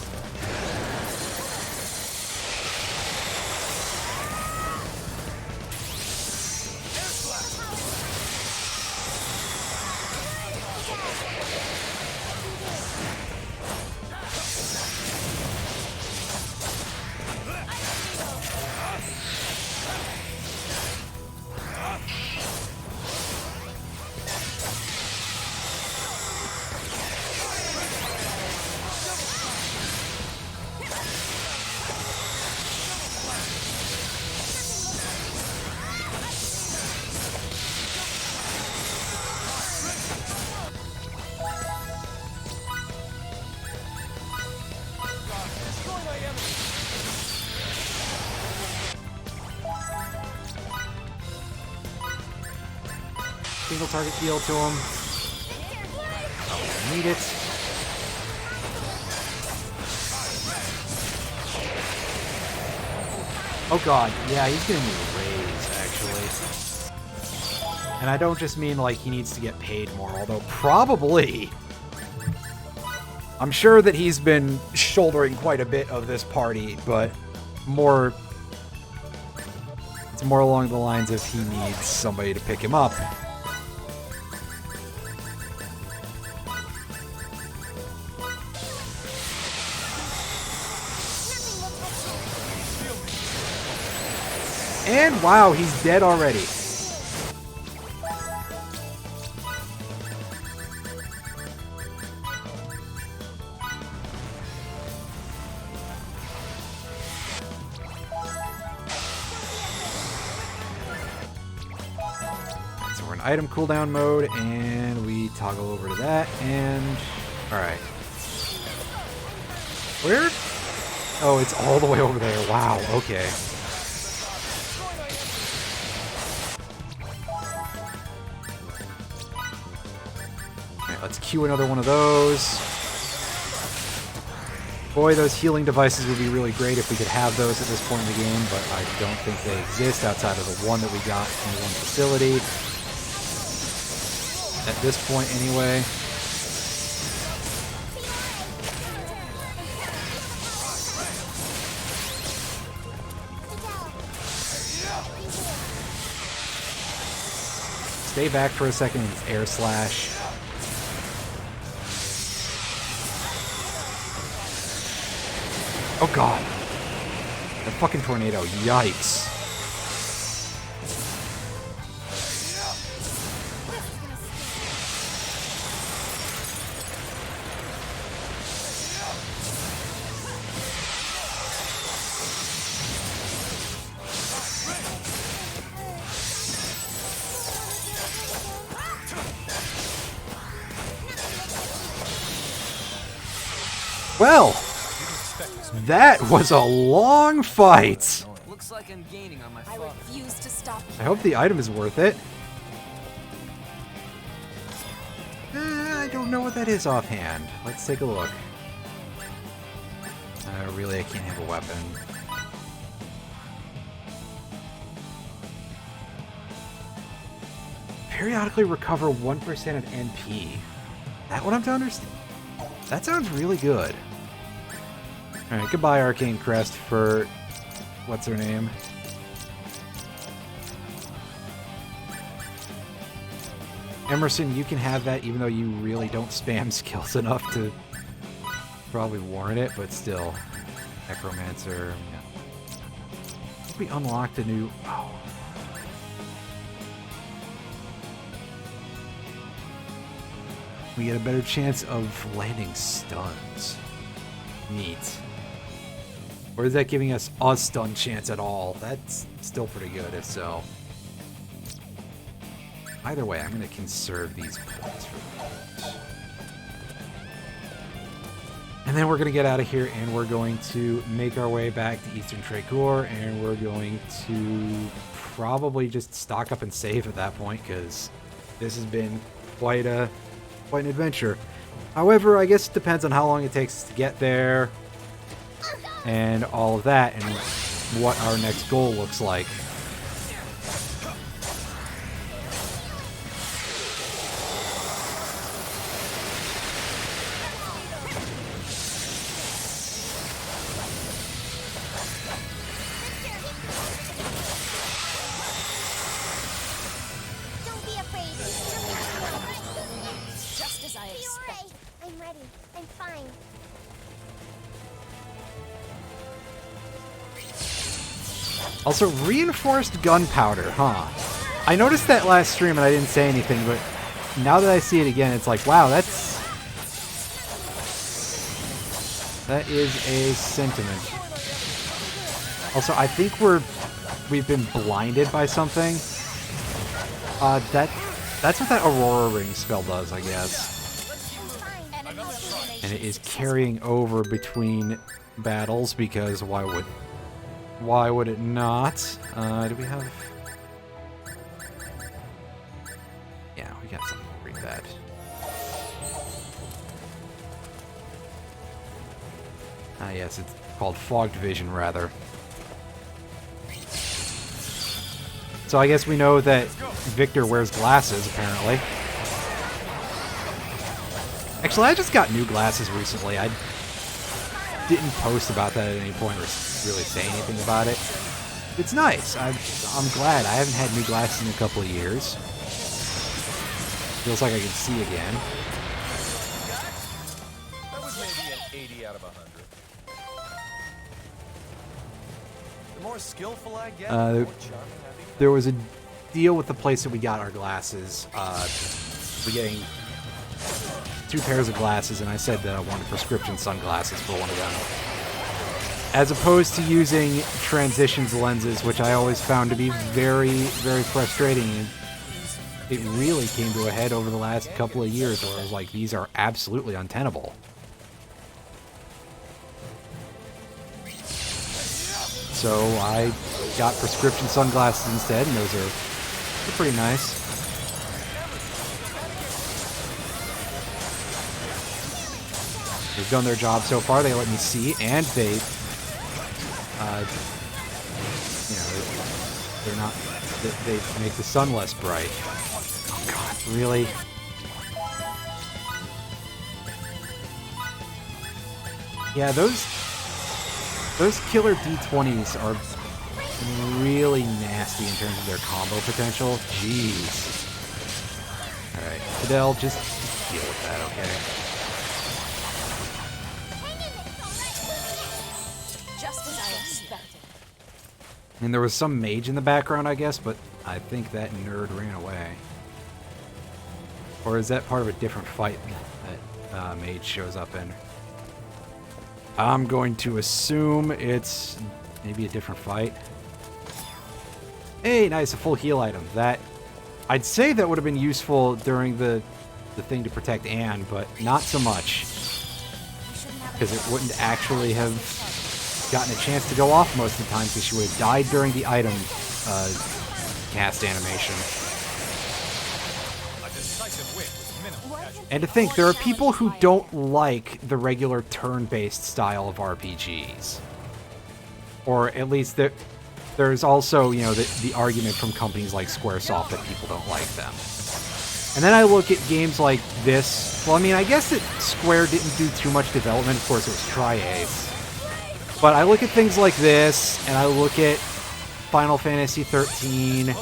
Single target heal to him. Oh, need it. Oh god, yeah, he's gonna need a raise, actually. And I don't just mean like he needs to get paid more, although probably. I'm sure that he's been shouldering quite a bit of this party, but it's more along the lines of he needs somebody to pick him up. And wow, he's dead already. So we're in item cooldown mode, and we toggle over to that, and alright. Where? Oh, it's all the way over there. Wow, okay. Let's cue another one of those. Boy, those healing devices would be really great if we could have those at this point in the game, but I don't think they exist outside of the one that we got from the one facility. At this point, anyway. Stay back for a second and it's air slash. Oh god. The fucking tornado. Yikes. Well, that was a long fight. Looks like I'm gaining on my I father. refuse to stop. I hope the item is worth it. I don't know what that is offhand. Let's take a look. Really, I can't have a weapon. Periodically recover 1% of NP. That what I'm to understand? That sounds really good. Alright, goodbye Arcane Crest for... what's her name? Emerson, you can have that even though you really don't spam skills enough to probably warrant it, but still. Necromancer, yeah. I think we unlocked a new... oh. We get a better chance of landing stuns. Neat. Or is that giving us a stun chance at all? That's still pretty good, if so. Either way, I'm going to conserve these points for that. And then we're going to get out of here, and we're going to make our way back to Eastern Trachor, and we're going to probably just stock up and save at that point, because this has been quite an adventure. However, I guess it depends on how long it takes to get there, and all of that, and what our next goal looks like. Don't be afraid. Just as I Fiore, expected. I'm ready. I'm fine. Also, reinforced gunpowder, huh? I noticed that last stream and I didn't say anything, but now that I see it again, it's like, wow, that is a sentiment. Also, I think we've been blinded by something. That's what that Aurora Ring spell does, I guess. And it is carrying over between battles because why would it not? Do we have... yeah, we got something pretty bad. Yes, it's called Fogged Vision, rather. So I guess we know that Victor wears glasses, apparently. Actually, I just got new glasses recently. I didn't post about that at any point or really say anything about it. It's nice. I'm glad. I haven't had new glasses in a couple of years. Feels like I can see again. That was maybe an 80 out of 100. The more skillful I get, the more charming I become. There was a deal with the place that we got our glasses. We're getting 2 pairs of glasses, and I said that I wanted prescription sunglasses for one of them. As opposed to using transitions lenses, which I always found to be very, very frustrating. It really came to a head over the last couple of years where I was like, these are absolutely untenable. So I got prescription sunglasses instead, and they're pretty nice. They've done their job so far. They let me see, and they, you know, they're not. They make the sun less bright. Oh God, really? Yeah, those killer D20s are really nasty in terms of their combo potential. Jeez. All right, Fidel, just deal with that, okay? Just as I expected. And there was some mage in the background, I guess, but I think that nerd ran away. Or is that part of a different fight that mage shows up in? I'm going to assume it's maybe a different fight. Hey, nice, a full heal item. That, I'd say that would have been useful during the thing to protect Anne, but not so much. Because it wouldn't actually have gotten a chance to go off most of the time, because she would have died during the item cast animation. And to think, there are people who don't like the regular turn-based style of RPGs. Or at least there's also, you know, the argument from companies like Squaresoft that people don't like them. And then I look at games like this. Well, I mean, I guess that Square didn't do too much development. Of course, it was Tri-Ace. But I look at things like this, and I look at Final Fantasy 13.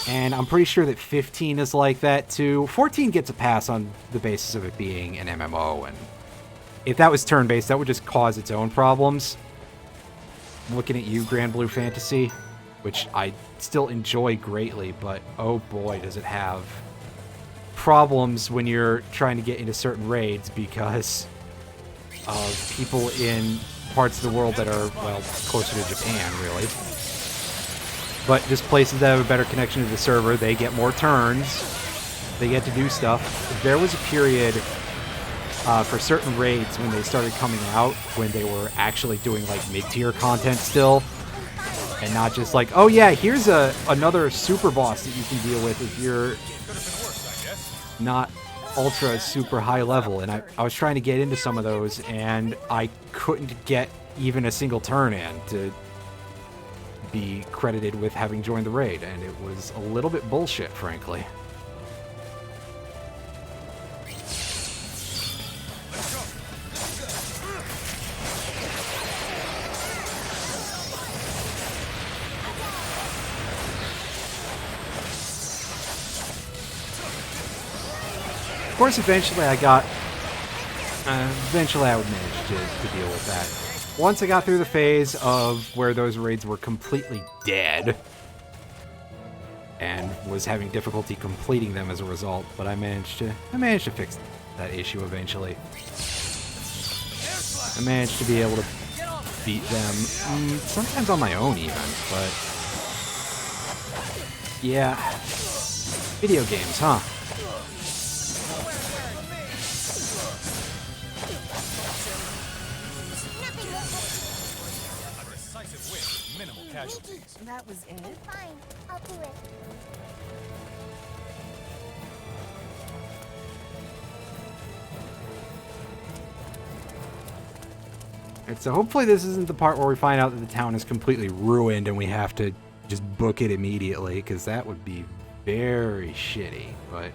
And I'm pretty sure that 15 is like that too. 14 gets a pass on the basis of it being an MMO, and if that was turn-based, that would just cause its own problems. I'm looking at you, Grand Blue Fantasy, which I still enjoy greatly, but oh boy, does it have problems when you're trying to get into certain raids because of people in parts of the world that are, well, closer to Japan, really. But just places that have a better connection to the server, they get more turns. They get to do stuff. There was a period for certain raids when they started coming out, when they were actually doing like mid-tier content still, and not just like, oh yeah, here's another super boss that you can deal with if you're not ultra super high level. And I was trying to get into some of those, and I couldn't get even a single turn in to be credited with having joined the raid, and it was a little bit bullshit, frankly. Of course, eventually I would manage to deal with that. Once I got through the phase of where those raids were completely dead and was having difficulty completing them as a result, but I managed to fix that issue eventually. I managed to be able to beat them, sometimes on my own even, but yeah, video games, huh? That was it? Fine, I'll do it. Alright, so hopefully this isn't the part where we find out that the town is completely ruined and we have to just book it immediately, because that would be very shitty, but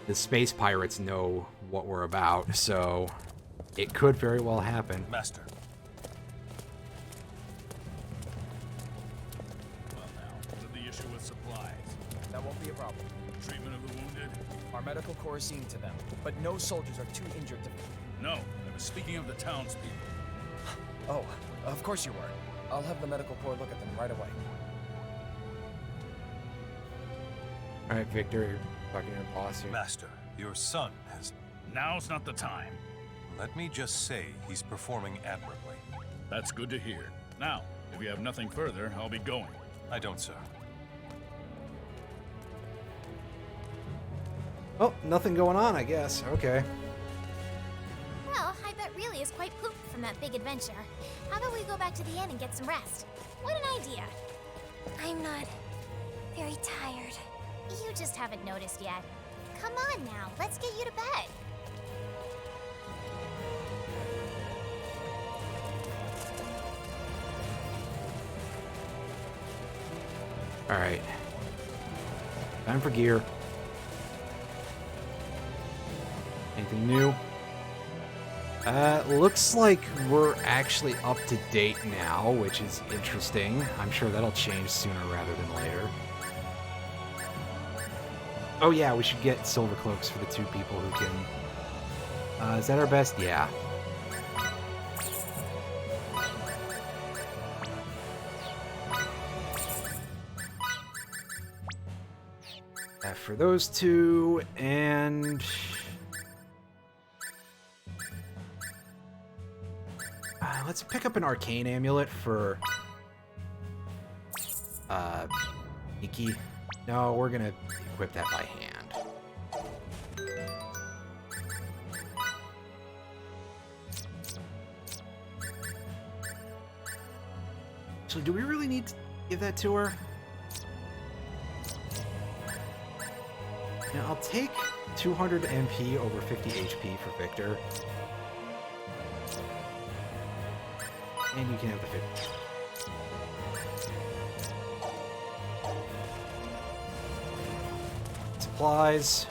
the space pirates know what we're about, so it could very well happen. Master. That won't be a problem. Treatment of the wounded? Our medical corps is seeing to them, but no soldiers are too injured to... No, I was speaking of the townspeople. Oh, of course you were. I'll have the medical corps look at them right away. Alright, Victor, you're talking to your boss here. Master, your son has... Now's not the time. Let me just say he's performing admirably. That's good to hear. Now, if you have nothing further, I'll be going. I don't, sir. Oh, nothing going on, I guess. Okay. Well, I bet really is quite pooped from that big adventure. How about we go back to the inn and get some rest? What an idea. I'm not very tired. You just haven't noticed yet. Come on now, let's get you to bed. Alright. Time for gear. Anything new? Looks like we're actually up to date now, which is interesting. I'm sure that'll change sooner rather than later. Oh yeah, we should get silver cloaks for the 2 people who can... is that our best? Yeah. For those 2, and... let's pick up an arcane amulet for... Nikki. No, we're gonna equip that by hand. So do we really need to give that to her? Now, I'll take 200 MP over 50 HP for Victor. And you can have the 50. Supplies.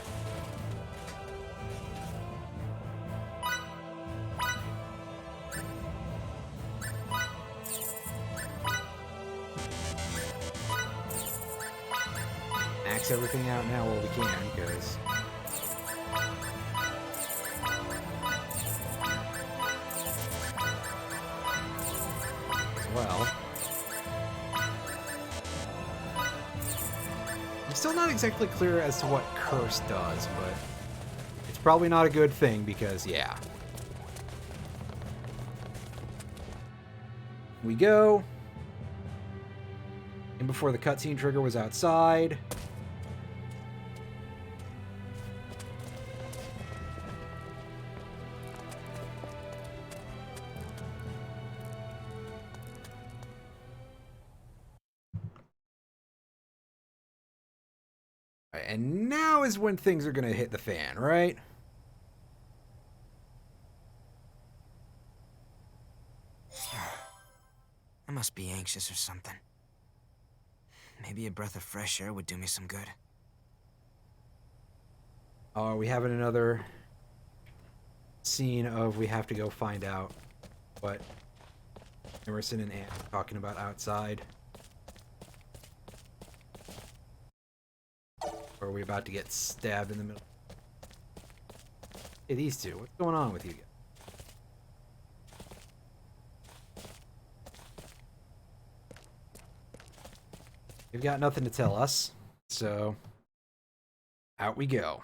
Max everything out now while we can, because... well. I'm still not exactly clear as to what Curse does, but it's probably not a good thing because, yeah. We go. And before the cutscene trigger was outside. And now is when things are going to hit the fan, right? I must be anxious or something. Maybe a breath of fresh air would do me some good. Are we having another scene of we have to go find out what Emerson and Anne are talking about outside? Or are we about to get stabbed in the middle? Hey, these two. What's going on with you guys? You've got nothing to tell us, so out we go.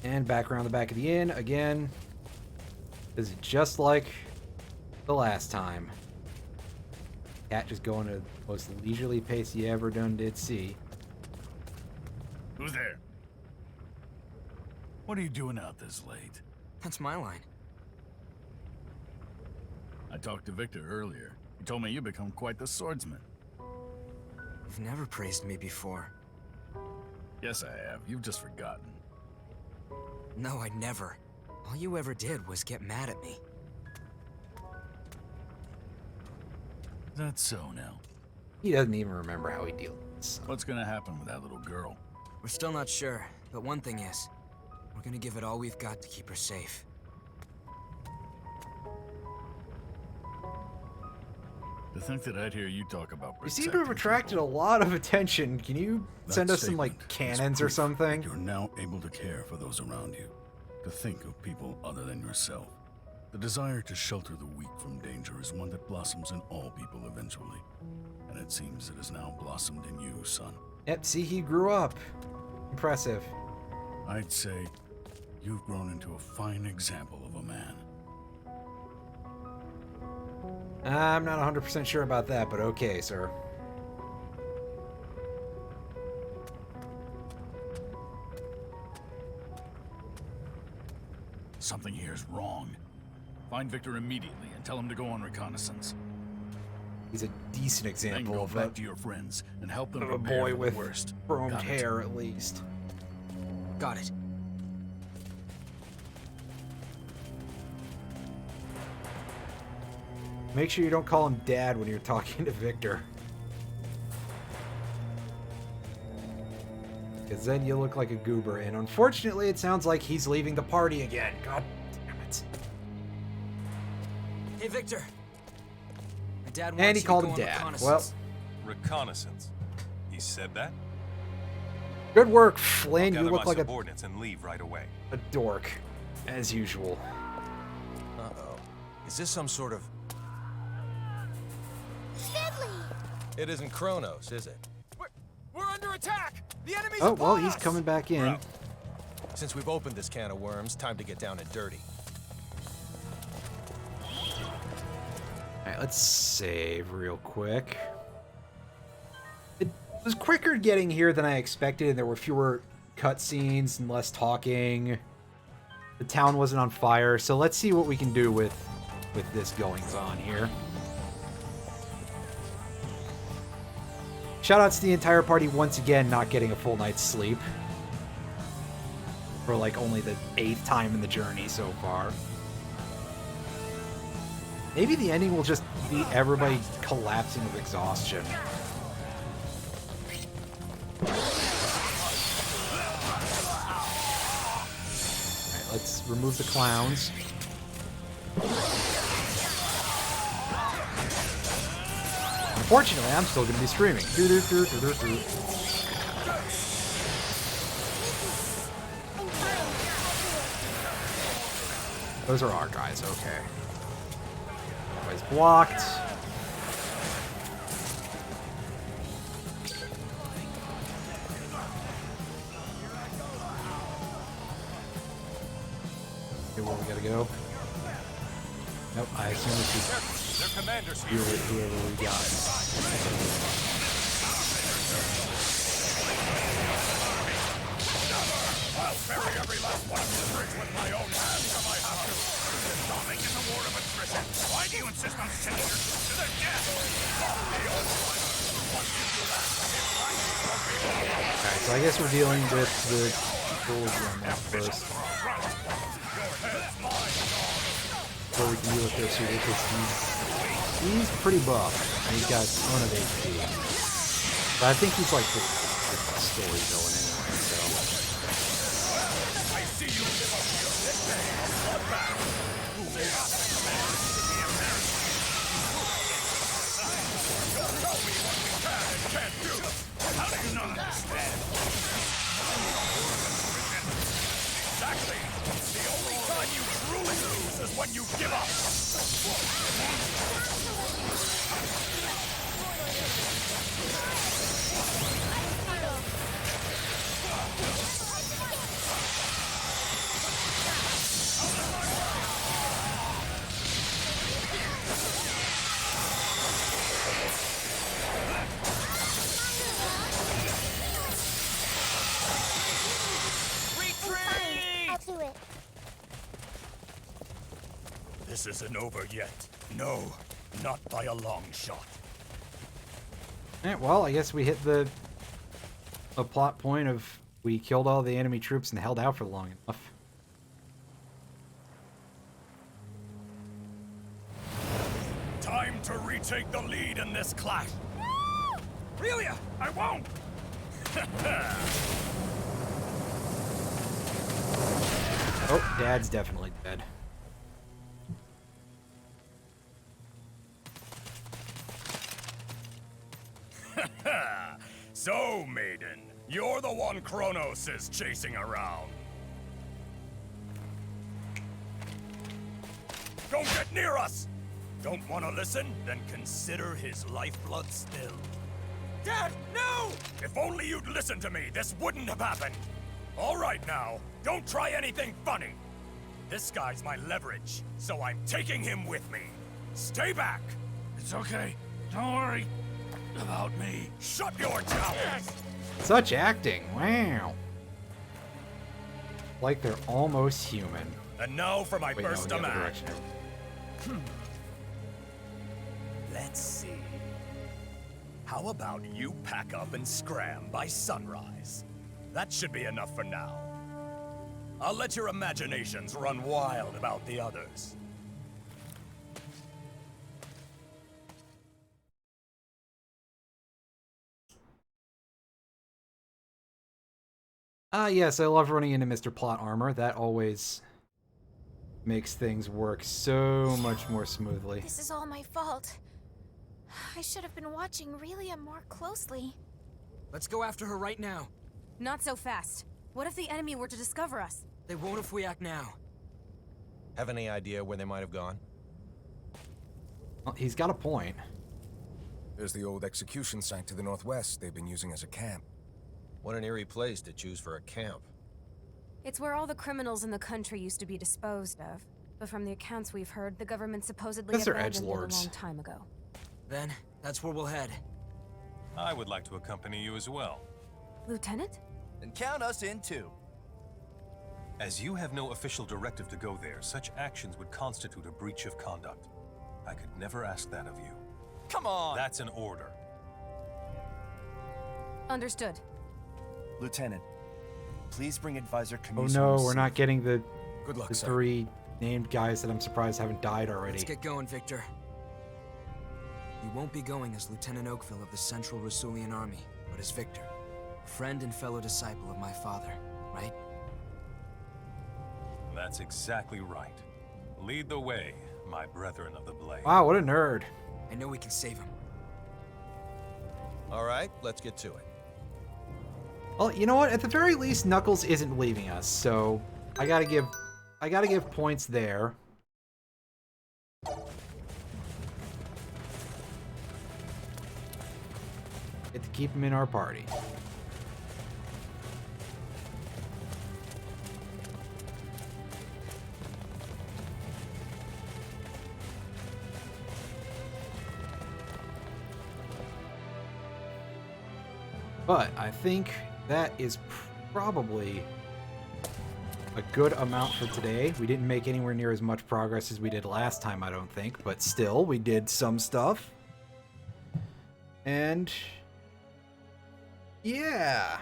And back around the back of the inn again. This is just like the last time. Cat just going at the most leisurely pace he ever did see. Who's there? What are you doing out this late? That's my line. I talked to Victor earlier. He told me you become quite the swordsman. You've never praised me before. Yes, I have. You've just forgotten. No, I never. All you ever did was get mad at me. That's so now. He doesn't even remember how he dealt with this. What's gonna happen with that little girl? We're still not sure, but one thing is, we're gonna give it all we've got to keep her safe. To think that I'd hear you talk about You seem to have attracted a lot of attention. Can you send us some, like, cannons or something? You're now able to care for those around you. To think of people other than yourself. The desire to shelter the weak from danger is one that blossoms in all people eventually. And it seems it has now blossomed in you, son. Yep, see, he grew up. Impressive. I'd say you've grown into a fine example of a man. I'm not 100% sure about that, but okay, sir. Something here is wrong. Find Victor immediately and tell him to go on reconnaissance. He's a decent Then example go of back to your friends and help them a prepare boy for with the worst. chromed Got it? hair, at least. Got it. Make sure you don't call him Dad when you're talking to Victor. Because then you look like a goober, and unfortunately it sounds like he's leaving the party again. God damn it. Hey, Victor. My dad wants And he you to called go him on Dad. reconnaissance. Reconnaissance. He said that? Good work, I'll Flynn. You gather look my like subordinates and leave right away. a dork, as usual. Uh-oh. Is this some sort of... Fiddly! It isn't Kronos, is it? We're under attack! The enemy's Oh, well, upon he's us! coming back in. Bro. Since we've opened this can of worms, time to get down and dirty. Alright, let's save real quick. It was quicker getting here than I expected, and there were fewer cutscenes and less talking. The town wasn't on fire, so let's see what we can do with this goings on here. Shoutouts to the entire party once again not getting a full night's sleep. For like only the 8th time in the journey so far. Maybe the ending will just be everybody collapsing with exhaustion. Alright, let's remove the clowns. Unfortunately, I'm still going to be streaming. Those are our guys, okay. Everybody's blocked. Okay, where we gotta go? Nope, I assume we should Their commander's deal with whoever we got. I'll bury every last one of your bricks with my own hands if I have to. Nothing in the war of attrition. Why do you insist on sending your troops to their death? Alright, so I guess we're dealing with the bulls on that first. So we can deal with this here because he's pretty buff. And he's got a ton of HP. But I think he's like the story villain anyway, so. I see you live up to your nickname. Who may ask the commander to be embarrassed? Tell me what we can and can't do. How do you not understand? Exactly. The only time you truly lose is when you give up. I'll do it. This isn't over yet. No, not by a long shot. Yeah, well, I guess we hit the plot point of we killed all the enemy troops and held out for long enough. Time to retake the lead in this clash. Relia! I won't! Oh, Dad's definitely dead. So, maiden, you're the one Kronos is chasing around. Don't get near us! Don't want to listen? Then consider his lifeblood spilled. Dad, no! If only you'd listened to me, this wouldn't have happened. All right now, don't try anything funny. This guy's my leverage, so I'm taking him with me. Stay back. It's okay. Don't worry about me. Shut your jowls! Such acting, wow. Like they're almost human. And now for my Wait, no, first the other demand. direction. Let's see. How about you pack up and scram by sunrise? That should be enough for now. I'll let your imaginations run wild about the others. Yes, I love running into Mr. Plot Armor. That always makes things work so much more smoothly. This is all my fault. I should have been watching Relia more closely. Let's go after her right now. Not so fast. What if the enemy were to discover us? They won't if we act now. Have any idea where they might have gone? Well, he's got a point. There's the old execution site to the northwest they've been using as a camp. What an eerie place to choose for a camp. It's where all the criminals in the country used to be disposed of. But from the accounts we've heard, the government supposedly Because they're abandoned it a edgelords. long time ago. Then, that's where we'll head. I would like to accompany you as well. Lieutenant? And count us in too. As you have no official directive to go there, such actions would constitute a breach of conduct. I could never ask that of you. Come on! That's an order. Understood. Lieutenant, please bring Advisor Oh Camille. no, we're not getting the Good luck, sir. 3 named guys that I'm surprised haven't died already. Let's get going, Victor. You won't be going as Lieutenant Oakville of the Central Rasulian Army, but as Victor, friend and fellow disciple of my father, right? That's exactly right. Lead the way, my brethren of the blade. Wow, what a nerd. I know we can save him. All right, let's get to it. Well, you know what? At the very least, Knuckles isn't leaving us, so I gotta give points there. Get to keep him in our party. But I think that is probably a good amount for today. We didn't make anywhere near as much progress as we did last time, I don't think, but still, we did some stuff. And yeah.